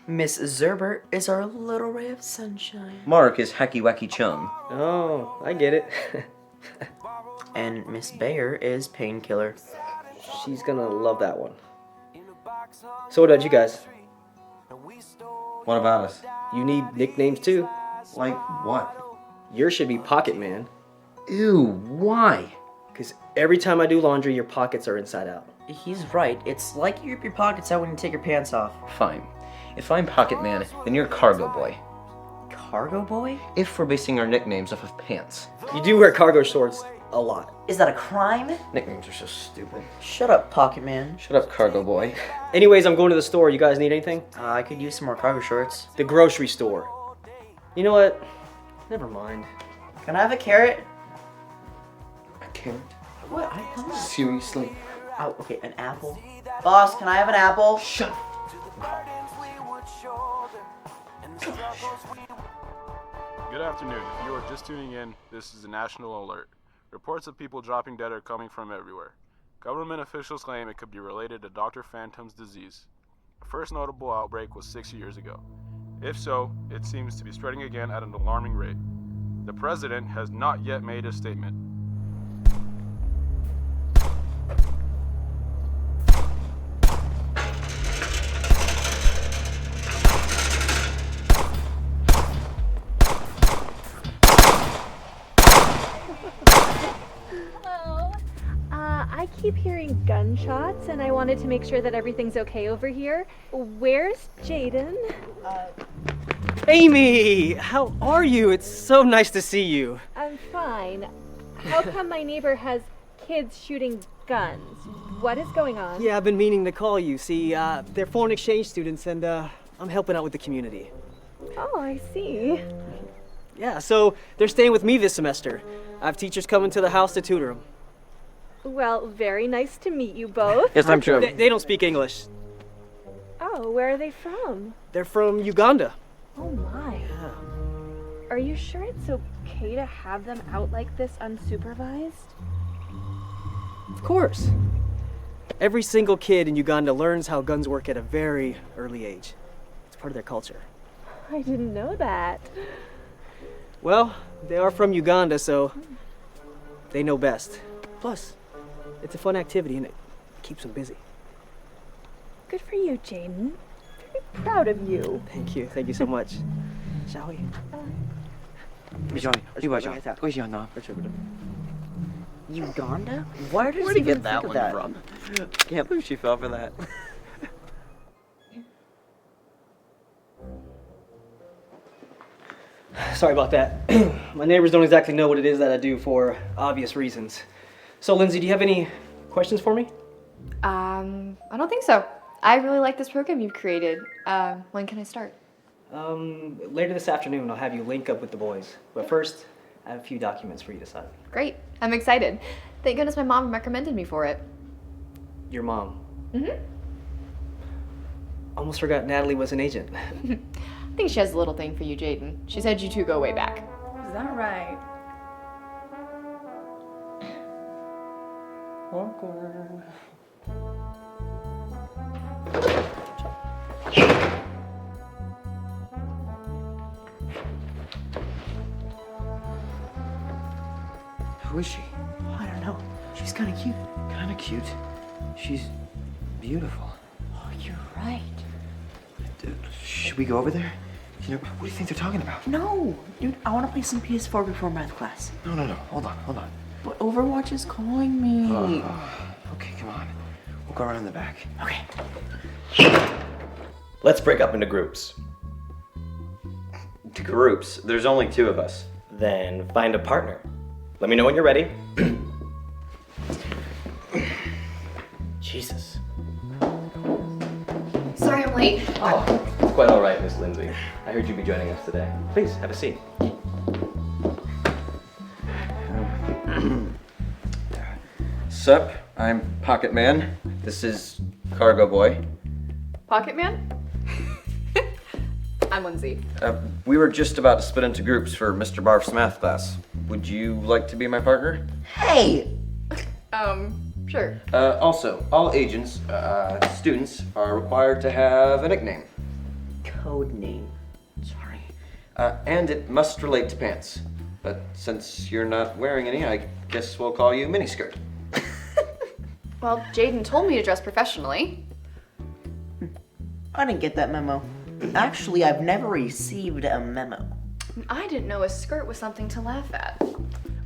Miss Zerber is our little ray of sunshine. Mark is Hacky Wacky Chung. Oh, I get it. And Miss Bayer is Painkiller. She's gonna love that one. So what about you guys? What about us? You need nicknames too? Like what? Yours should be Pocketman. Ew, why? Because every time I do laundry, your pockets are inside out. He's right. It's like you rip your pockets out when you take your pants off. Fine. If I'm Pocketman, then you're Cargoboy. Cargo Boy? If we're basing our nicknames off of pants. You do wear cargo shorts. A lot. Is that a crime? Nicknames are so stupid. Shut up, Pocketman. Shut up, Cargo Boy. Anyways, I'm going to the store. You guys need anything? I could use some more cargo shorts. The grocery store. You know what? Never mind. Can I have a carrot? I can't. What? Come on. Seriously? Oh, okay, an apple. Boss, can I have an apple? Shut up. Good afternoon. If you are just tuning in, this is a national alert. Reports of people dropping dead are coming from everywhere. Government officials claim it could be related to Dr. Phantom's disease. The first notable outbreak was 6 years ago. If so, it seems to be spreading again at an alarming rate. The president has not yet made a statement. Hello. I keep hearing gunshots, and I wanted to make sure that everything's okay over here. Where's Jaden? Amy, how are you? It's so nice to see you. I'm fine. How come my neighbor has kids shooting guns? What is going on? Yeah, I've been meaning to call you. See, they're foreign exchange students, and I'm helping out with the community. Oh, I see. Yeah, so they're staying with me this semester. I have teachers coming to the house to tutor them. Well, very nice to meet you both. Yes, I'm sure. They don't speak English. Oh, where are they from? They're from Uganda. Oh my. Yeah. Are you sure it's okay to have them out like this unsupervised? Of course. Every single kid in Uganda learns how guns work at a very early age. It's part of their culture. I didn't know that. Well, they are from Uganda, so they know best. Plus, it's a fun activity and it keeps them busy. Good for you, Jaden. Very proud of you. Thank you so much. Shall we? Uganda? Where does Where'd he he get even that think one of that? from? Can't believe she fell for that. Sorry about that. My neighbors don't exactly know what it is that I do for obvious reasons. So, Lindsay, do you have any questions for me? I don't think so. I really like this program you've created. When can I start? Later this afternoon, I'll have you link up with the boys. But first, I have a few documents for you to sign. Great. I'm excited. Thank goodness my mom recommended me for it. Your mom. Mm-hmm. Almost forgot Natalie was an agent. I think she has a little thing for you, Jaden. She said you two go way back. Is that right? Awkward. Who is she? I don't know. She's kind of cute. Kind of cute. She's beautiful. Oh, you're right. Should we go over there? You know, what do you think they're talking about? No, dude, I want to play some PS4 before math class. No. Hold on. But Overwatch is calling me. Okay, come on. We'll go around in the back. Okay. Let's break up into groups. Groups? There's only 2 of us. Then find a partner. Let me know when you're ready. Jesus. Sorry I'm late. Oh, it's quite all right, Miss Lindsay. I heard you'd be joining us today. Please, have a seat. Sup, I'm Pocketman. This is Cargo Boy. Pocketman? I'm Lindsay. We were just about to split into groups for Mr. Barf's math class. Would you like to be my partner? Hey! Sure. Also, all agents, students, are required to have a nickname. Code name. Sorry. And it must relate to pants. But since you're not wearing any, I guess we'll call you Miniskirt. Well, Jaden told me to dress professionally. I didn't get that memo. Actually, I've never received a memo. I didn't know a skirt was something to laugh at.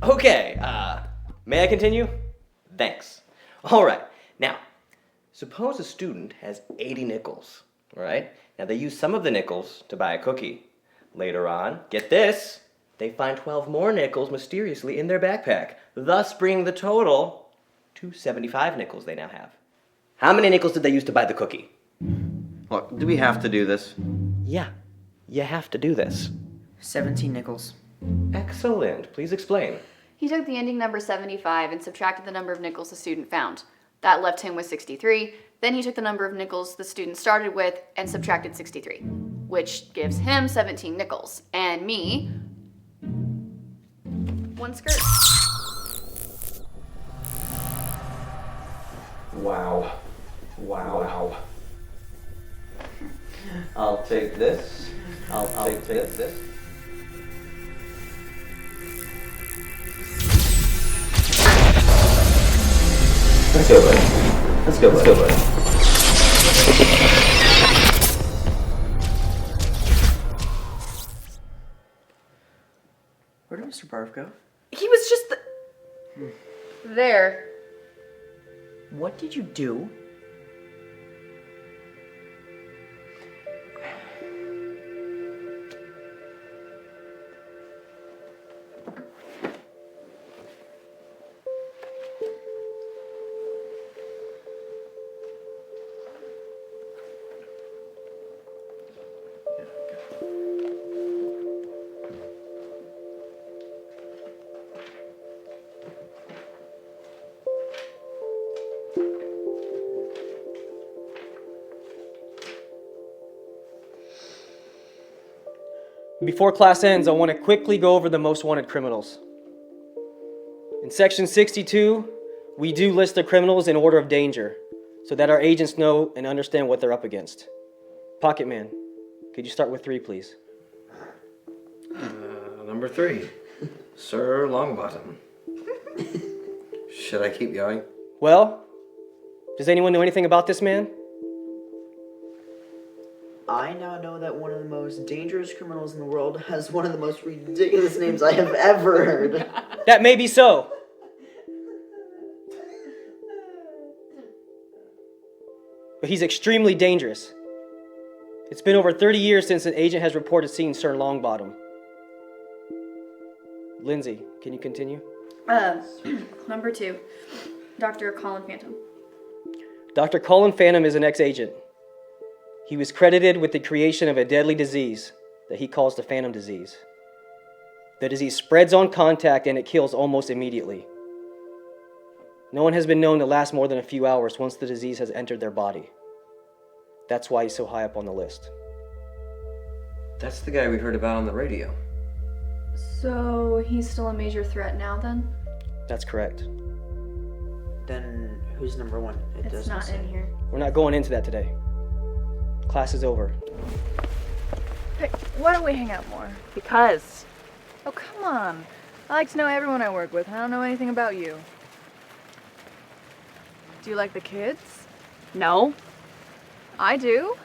Okay, may I continue? Thanks. All right, now, suppose a student has 80 nickels, all right? Now, they use some of the nickels to buy a cookie. Later on, get this, they find 12 more nickels mysteriously in their backpack, thus bringing the total to 75 nickels they now have. How many nickels did they use to buy the cookie? Look, do we have to do this? Yeah, you have to do this. 17 nickels. Excellent. Please explain. He took the ending number 75 and subtracted the number of nickels the student found. That left him with 63. Then he took the number of nickels the student started with and subtracted 63, which gives him 17 nickels. And me, 1 skirt. Wow. Wow. I'll take this. I'll take this. Let's go, buddy. Let's go, buddy. Where did Mr. Barf go? He was just there. What did you do? Before class ends, I want to quickly go over the most wanted criminals. In section 62, we do list the criminals in order of danger so that our agents know and understand what they're up against. Pocketman, could you start with 3, please? Number 3, Sir Longbottom. Should I keep going? Well, does anyone know anything about this man? I now know that one of the most dangerous criminals in the world has one of the most ridiculous names I have ever heard. That may be so. But he's extremely dangerous. It's been over 30 years since an agent has reported seeing Sir Longbottom. Lindsay, can you continue? Number 2, Dr. Colin Phantom. Dr. Colin Phantom is an ex-agent. He was credited with the creation of a deadly disease that he calls the Phantom disease. The disease spreads on contact and it kills almost immediately. No one has been known to last more than a few hours once the disease has entered their body. That's why he's so high up on the list. That's the guy we heard about on the radio. So he's still a major threat now then? That's correct. Then who's number 1? It's not in here. We're not going into that today. Class is over. Hey, why don't we hang out more? Because. Oh, come on. I like to know everyone I work with. I don't know anything about you. Do you like the kids? No. I do.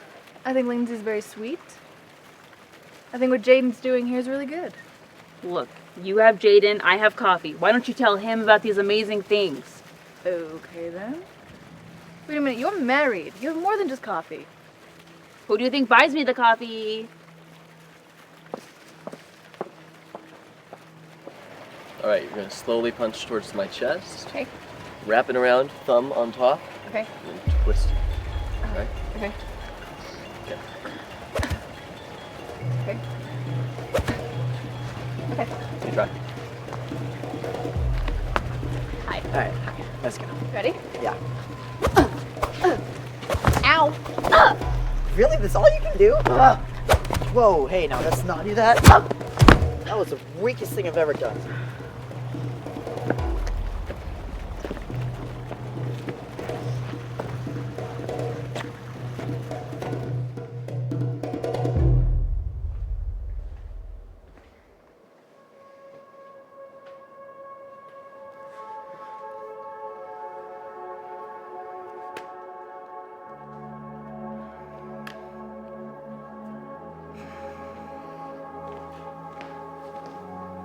I think Lindsay's very sweet. I think what Jaden's doing here is really good. Look, you have Jaden, I have coffee. Why don't you tell him about these amazing things? Okay then. Wait a minute, you're married. You have more than just coffee. Who do you think buys me the coffee? Alright, you're gonna slowly punch towards my chest. Okay. Wrap it around, thumb on top. Okay. And twist it. Alright? Okay. Okay. Okay. Okay. You try. Hi. Alright, let's go. Ready? Yeah. Ow! Really? That's all you can do? Whoa, hey, now let's not do that. That was the weakest thing I've ever done.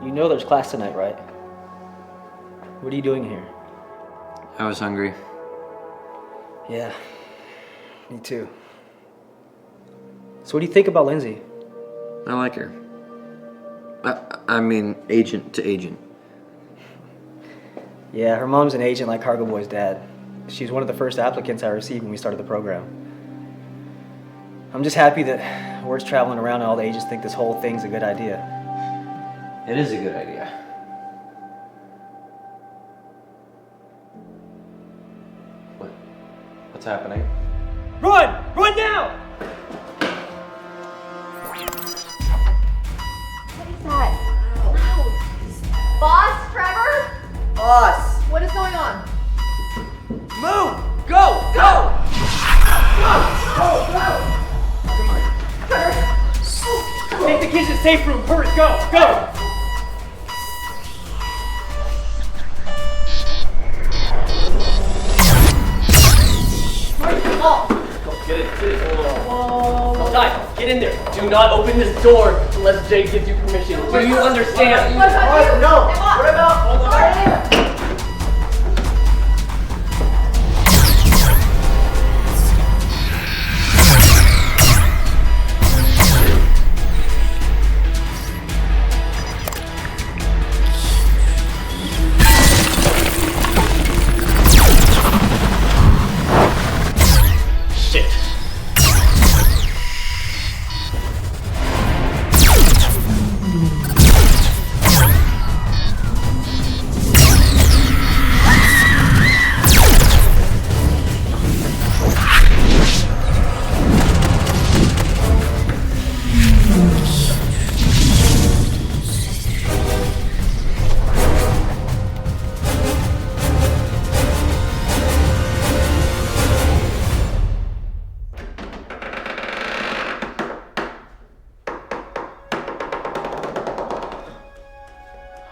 You know there's class tonight, right? What are you doing here? I was hungry. Yeah, me too. So what do you think about Lindsay? I like her. I mean, agent to agent. Yeah, her mom's an agent like Cargoboy's dad. She's one of the first applicants I received when we started the program. I'm just happy that word's traveling around and all the agents think this whole thing's a good idea. It is a good idea. What's happening? Run! Run now! What is that? Boss, Trevor? Boss! What is going on? Move! Go! Go! Take the kids to the safe room. Hurry, go! Go! Get it. Guys, get in there. Do not open this door unless Jay gives you permission. Do you understand? No! What about...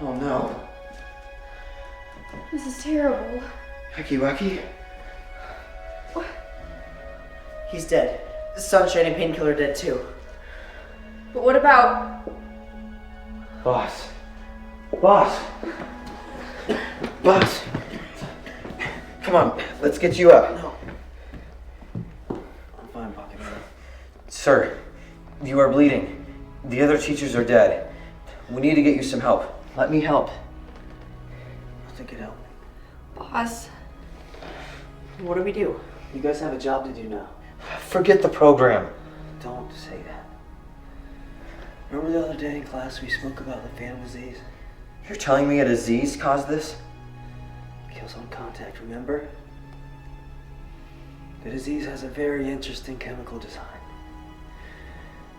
Oh no. This is terrible. Hecky wacky. He's dead. Sunshine and Painkiller dead too. But what about... Boss. Boss. Boss. Come on, let's get you up. No. I'm fine, Pocketman. Sir, you are bleeding. The other teachers are dead. We need to get you some help. Let me help. I think it helped. Boss. What do we do? You guys have a job to do now. Forget the program. Don't say that. Remember the other day in class we spoke about the phantom disease? You're telling me a disease caused this? Kills on contact, remember? The disease has a very interesting chemical design.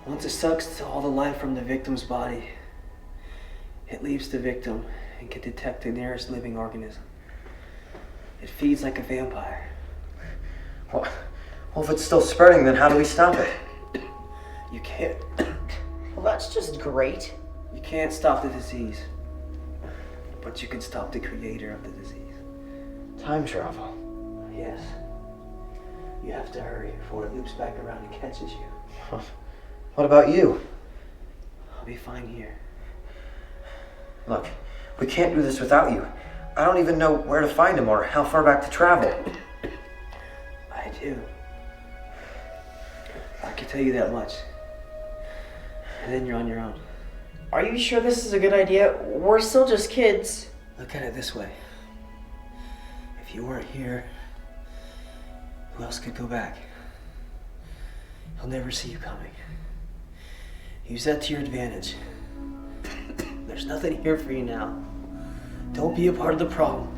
Once it sucks all the life from the victim's body, it leaves the victim and can detect the nearest living organism. It feeds like a vampire. Well, if it's still spreading, then how do we stop it? You can't. Well, that's just great. You can't stop the disease, but you can stop the creator of the disease. Time travel. Yes. You have to hurry before it loops back around and catches you. What about you? I'll be fine here. Look, we can't do this without you. I don't even know where to find him or how far back to travel. I do. I can tell you that much. And then you're on your own. Are you sure this is a good idea? We're still just kids. Look at it this way. If you weren't here, who else could go back? He'll never see you coming. Use that to your advantage. There's nothing here for you now. Don't be a part of the problem.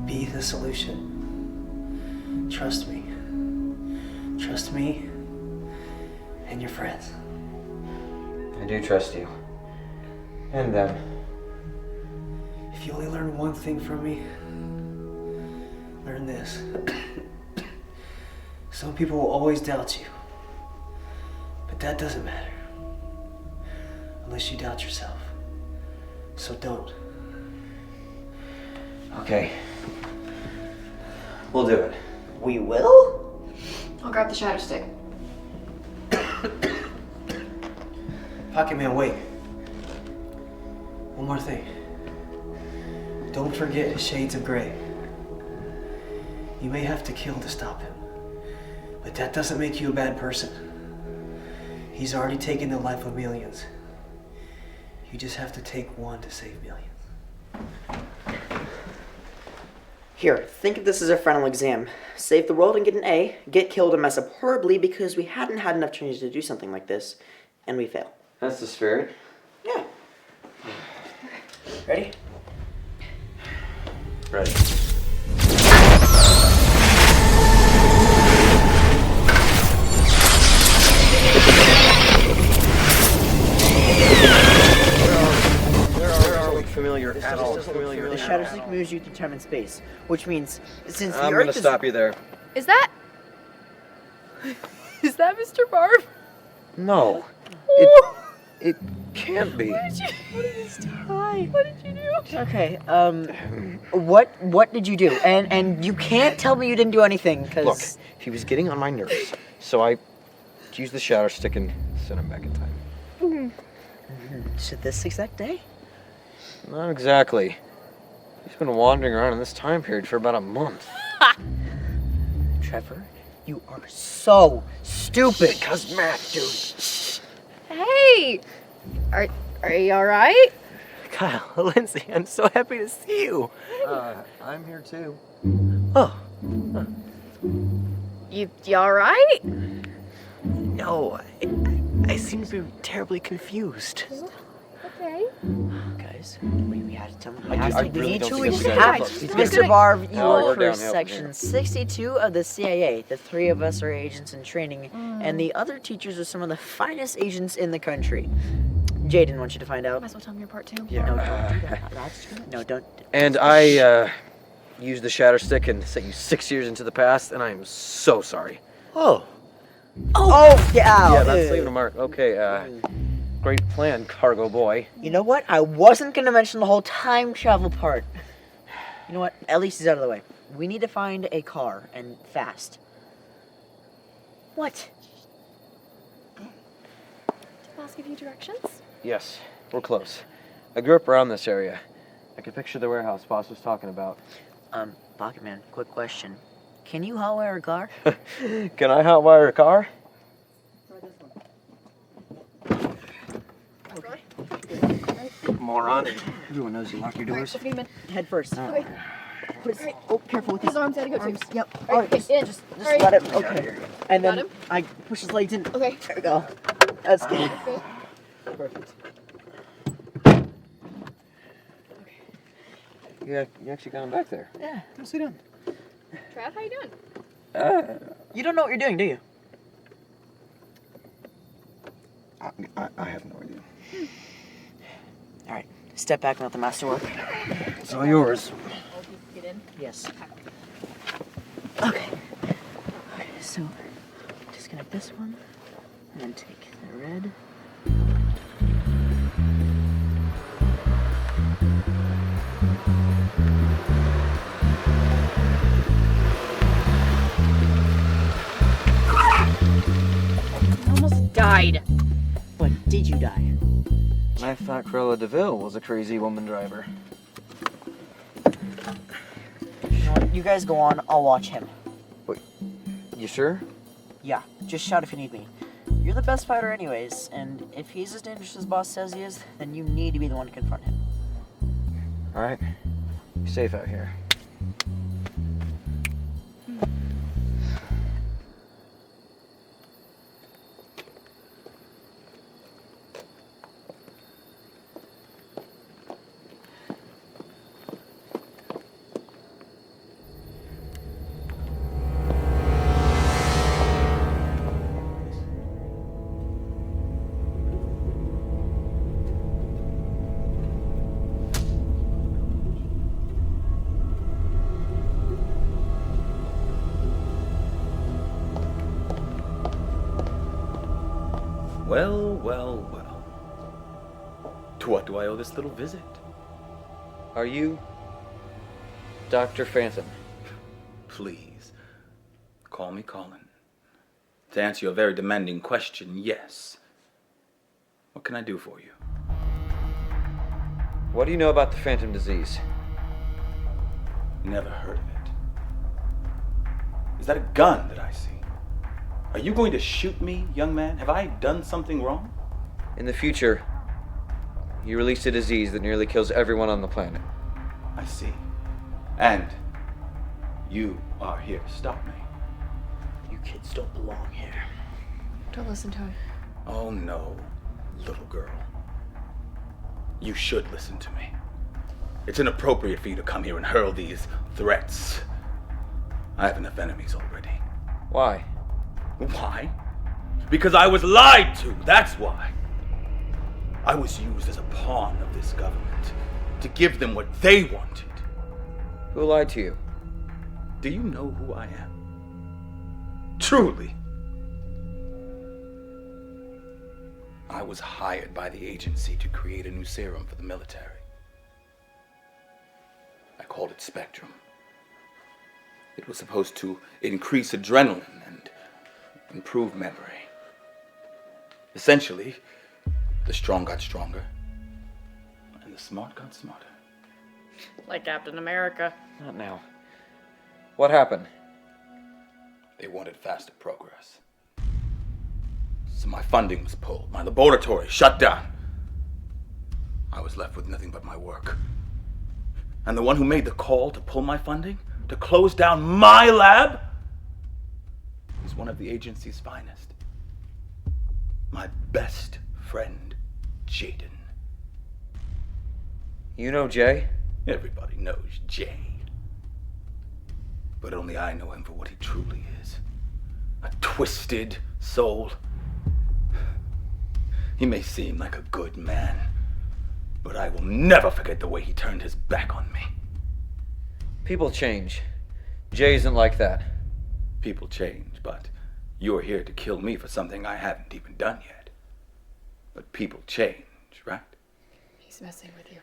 Be the solution. Trust me. Trust me and your friends. I do trust you. And them. If you only learn one thing from me, learn this. Some people will always doubt you. But that doesn't matter. Unless you doubt yourself. So don't. Okay. We'll do it. We will? I'll grab the shadow stick. Pocketman, wait. One more thing. Don't forget Shades of Grey. You may have to kill to stop him. But that doesn't make you a bad person. He's already taken the life of millions. You just have to take one to save millions. Here, think of this as a final exam. Save the world and get an A, get killed and mess up horribly because we hadn't had enough training to do something like this, and we fail. That's the spirit. Yeah. Ready? Ready. Familiar at all. Familiar. The shadow stick moves you through time and space, which means since the I'm Earth gonna is... stop you there. Is that Mr. Barb? No. It can't be. What did you do? Okay, what did you do? And you can't tell me you didn't do anything, because... Look, he was getting on my nerves, so I used the shadow stick and sent him back in time. So this exact day? Not exactly. He's been wandering around in this time period for about a month. Trevor, you are so stupid. Because math, dude. Hey! Are you alright? Kyle, Lindsay, I'm so happy to see you. I'm here too. Oh. You alright? No, I seem to be terribly confused. Okay. Guys, we had to tell him. We really need don't to think this is have gonna it. happen. Mr. Barb, you No, we're work for downhill from Section here. 62 of the CIA. The three of us are agents in training, and the other teachers are some of the finest agents in the country. Jaden wants you to find out. Might as well tell me your part too. Yeah. No, don't do that. That's true. No, don't. And I used the shadow stick and sent you 6 years into the past, and I am so sorry. Oh. Oh, yeah. Yeah, that's leaving a mark. Okay, great plan, cargo boy. You know what? I wasn't going to mention the whole time travel part. You know what? At least he's out of the way. We need to find a car, and fast. What? Did boss give you directions? Yes, we're close. I grew up around this area. I can picture the warehouse boss was talking about. Pocketman, quick question. Can you hotwire a car? Can I hotwire a car? Moron. Everyone knows you lock your doors. Right, minute. Head first. Okay. Oh, careful with His arms gotta go too. Yep. All right, Just in. just All right. let him. Okay. And Got then him? I push his legs in. Okay. There we go. That's good. Okay. Perfect. Yeah, you actually got him back there. Yeah. Go sit down. Trav, how you doing? You don't know what you're doing, do you? I have no idea. All right. Step back and let the master work. It's all yours. Get in. Yes. Okay. Okay. So, disconnect this one, and then take the red. I almost died. But did you die? I thought Cruella DeVille was a crazy woman driver. You know what? You guys go on. I'll watch him. Wait, you sure? Yeah. Just shout if you need me. You're the best fighter anyways, and if he's as dangerous as boss says he is, then you need to be the one to confront him. Alright. Be safe out here. Well, well, well. To what do I owe this little visit? Are you Dr. Phantom? Please, call me Colin. To answer your very demanding question, yes. What can I do for you? What do you know about the Phantom disease? Never heard of it. Is that a gun that I see? Are you going to shoot me, young man? Have I done something wrong? In the future, You released a disease that nearly kills everyone on the planet. I see. And you are here to stop me. You kids don't belong here. Don't listen to him. Oh no, little girl. You should listen to me. It's inappropriate for you to come here and hurl these threats. I have enough enemies already. Why? Why? Because I was lied to, that's why. I was used as a pawn of this government to give them what they wanted. Who lied to you? Do you know who I am? Truly. I was hired by the agency to create a new serum for the military. I called it Spectrum. It was supposed to increase adrenaline and improve memory. Essentially, the strong got stronger, and the smart got smarter. Like Captain America. Not now. What happened? They wanted faster progress. So my funding was pulled, my laboratory shut down. I was left with nothing but my work. And the one who made the call to pull my funding, to close down my lab, was one of the agency's finest. My best friend, Jaden. You know Jay? Everybody knows Jay. But only I know him for what he truly is. A twisted soul. He may seem like a good man, but I will never forget the way he turned his back on me. People change. Jay isn't like that. People change, but you're here to kill me for something I haven't even done yet. But people change, right? He's messing with you.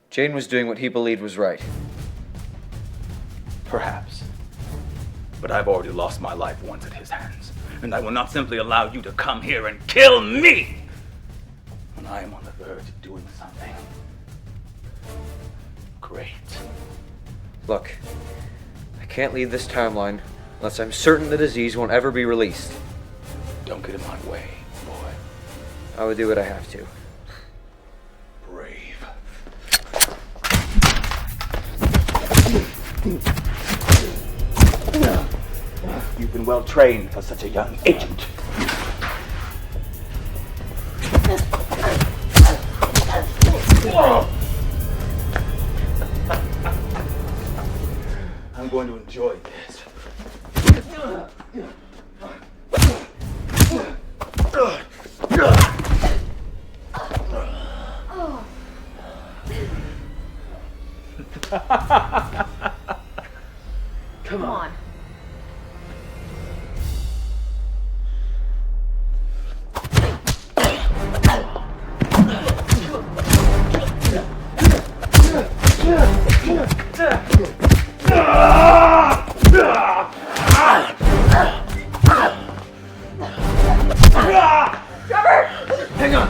Jane was doing what he believed was right. Perhaps. But I've already lost my life once at his hands. And I will not simply allow you to come here and kill me when I am on the verge of doing something great. Look, I can't leave this timeline unless I'm certain the disease won't ever be released. Don't get in my way, boy. I would do what I have to. Brave. You've been well trained for such a young agent. I'm going to enjoy this. Come on. Hang on.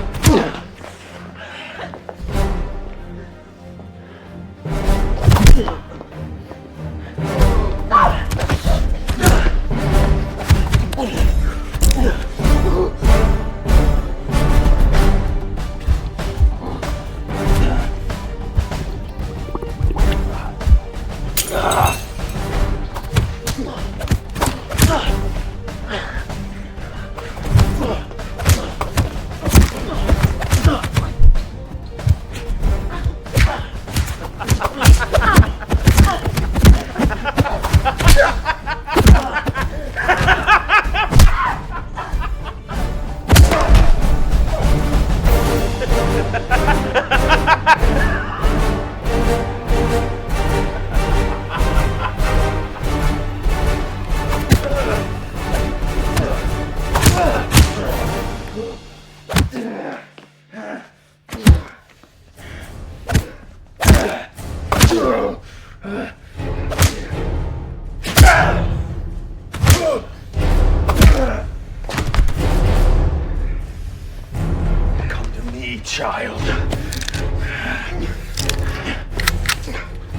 Come to me, child.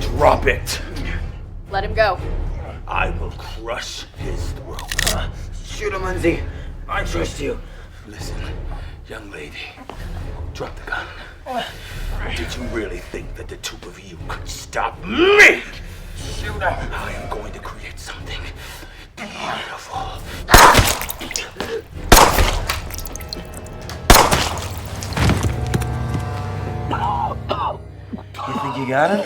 Drop it. Let him go. I will crush his throat. Shoot him, Lindsay. I trust you. Listen, young lady. Drop the gun. Did you really think that the two of you could stop me? Shoot up. I am going to create something beautiful. You think you got him?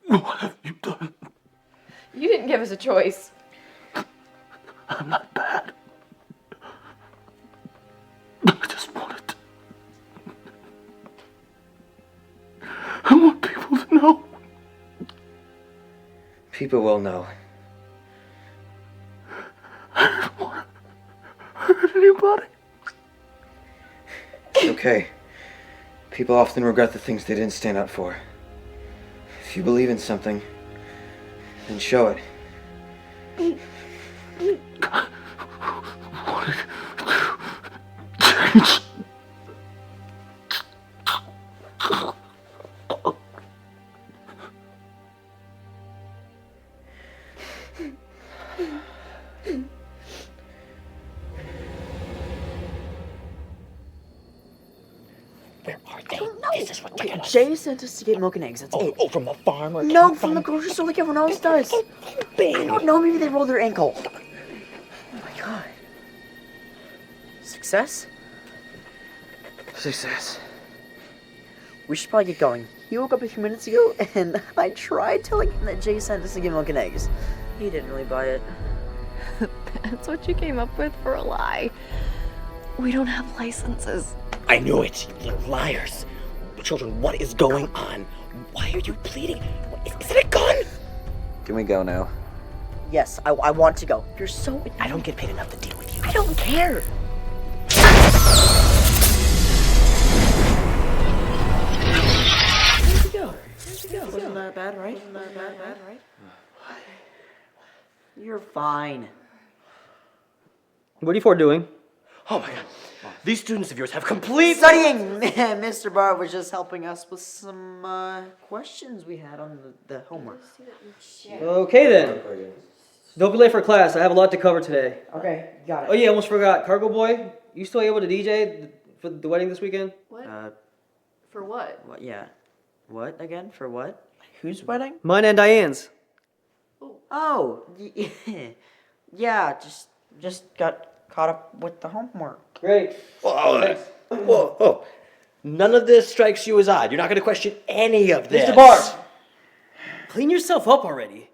What have you done? You didn't give us a choice. I'm not bad. I just wanted to... I want people to know. People will know. I didn't want to hurt anybody. It's okay. People often regret the things they didn't stand up for. If you believe in something, then show it. Change. Where are they? This is what they're gonna... Jay sent us to get milk and eggs, that's it. Oh, from the farm or No, from the grocery store like everyone else does. I don't know, maybe they rolled their ankle. Oh my god. Success? Success. We should probably get going. He woke up a few minutes ago, and I tried telling him that Jay sent us to get milk and eggs. He didn't really buy it. That's what you came up with for a lie. We don't have licenses. I knew it. You little liars. Children, what is going on? Why are you bleeding? Is it a gun? Can we go now? Yes, I want to go. You're so... I don't get paid enough to deal with you. I don't care. Wasn't that bad, right? Wasn't that bad, right? You're fine. What are you four doing? Oh my god. These students of yours have complete... Studying! Mr. Barr was just helping us with some questions we had on the homework. Okay then. Don't be late for class. I have a lot to cover today. Okay, got it. Oh yeah, almost forgot. Cargoboy, you still able to DJ for the wedding this weekend? What? For what? What? Yeah. What again? For what? Whose wedding? Mine and Diane's. Oh, yeah. Just got caught up with the homework. Great. Whoa. None of this strikes you as odd. You're not going to question any of this. Mr. Barr, clean yourself up already.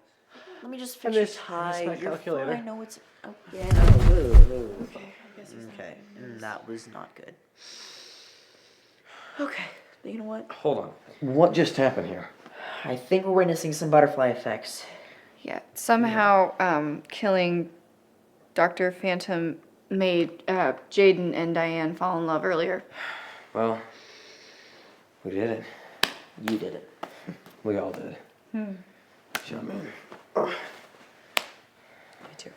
Let me just fix your tie. my calculator. I know it's... Oh, yeah. Okay, that was not good. Okay, you know what? Hold on. What just happened here? I think we're witnessing some butterfly effects. Yeah, somehow killing Dr. Phantom made Jaden and Diane fall in love earlier. Well, we did it. You did it. We all did. Sure, man. Me too.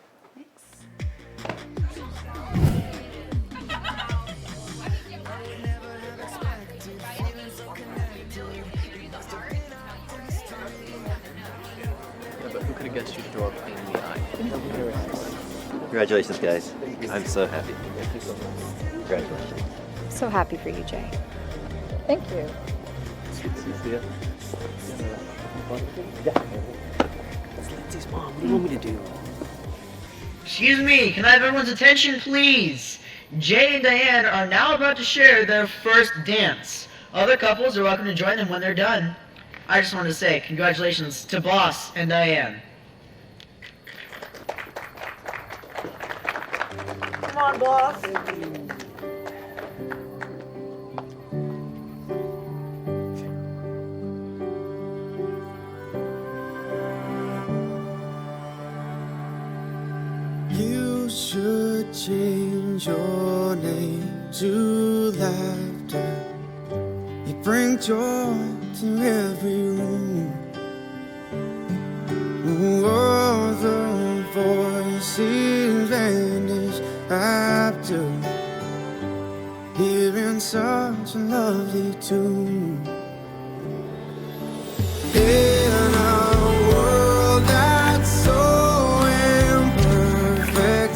Yeah, but who could have guessed you'd throw a pain in the eye? Congratulations, guys. I'm so happy. Congratulations. So happy for you, Jay. Thank you. See ya. Lindsay's mom. What do you want me to do? Excuse me, can I have everyone's attention, please? Jay and Diane are now about to share their first dance. Other couples are welcome to join them when they're done. I just wanted to say congratulations to Boss and Diane. Come on, Boss. You should change your name to laughter. You bring joy to every room. All the voices vanish after hearing such a lovely tune. In a world that's so imperfect,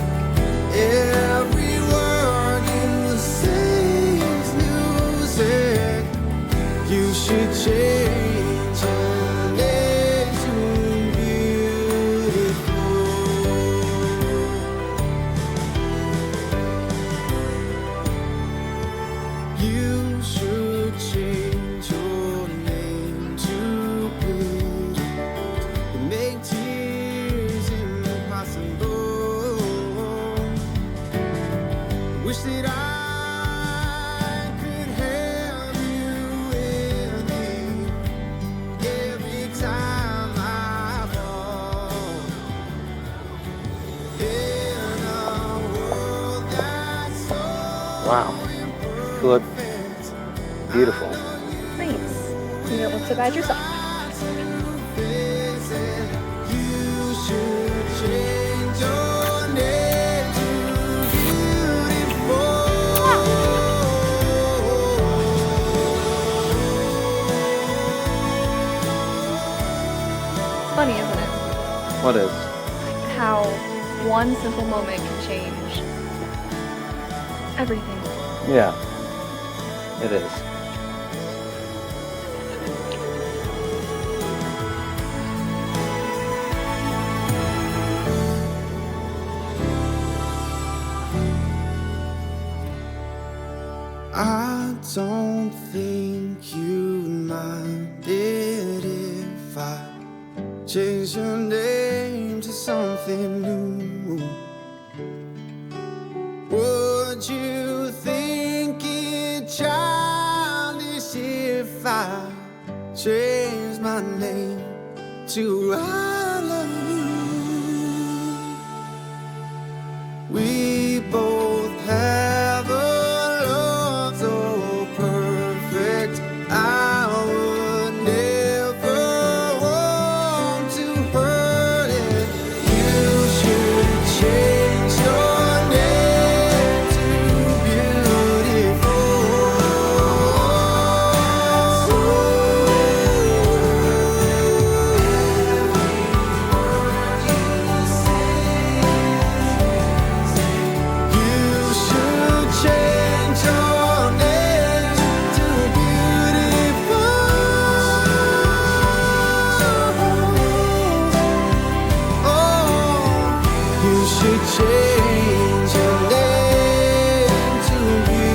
Wow. You look beautiful. Thanks. You don't look so bad yourself. Funny, isn't it? What is? How one simple moment can change everything. Yeah. It is. I don't think you minded if I change your name to something new. Would you think it childish if I changed my name to I love you? We both have a love so perfect I would never want to hurt it. You should change your name to beautiful. You should change your name to beautiful. Oh, you should change your name to beautiful.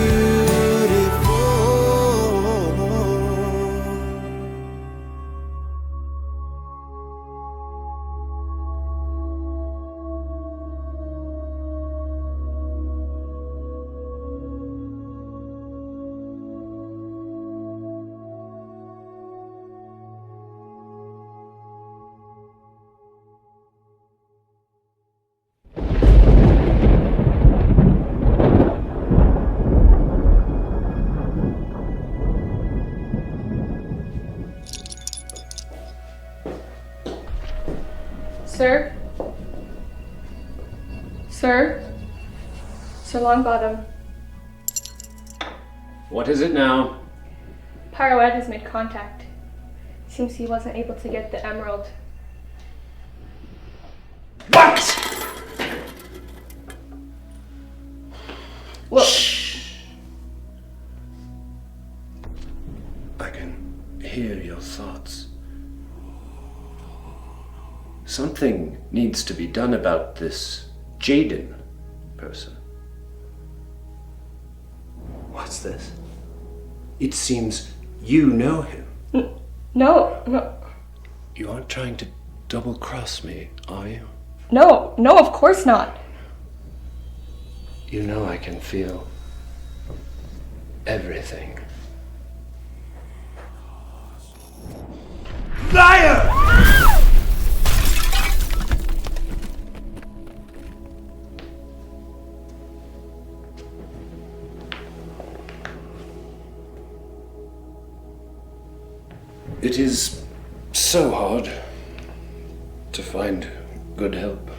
Sir? Sir? Sir Longbottom. What is it now? Pirouette has made contact. Seems he wasn't able to get the emerald. I can hear your thoughts. Something needs to be done about this Jaden person. What's this? It seems you know him. No. You aren't trying to double-cross me, are you? No, of course not. You know I can feel everything. Liar! It is so hard to find good help.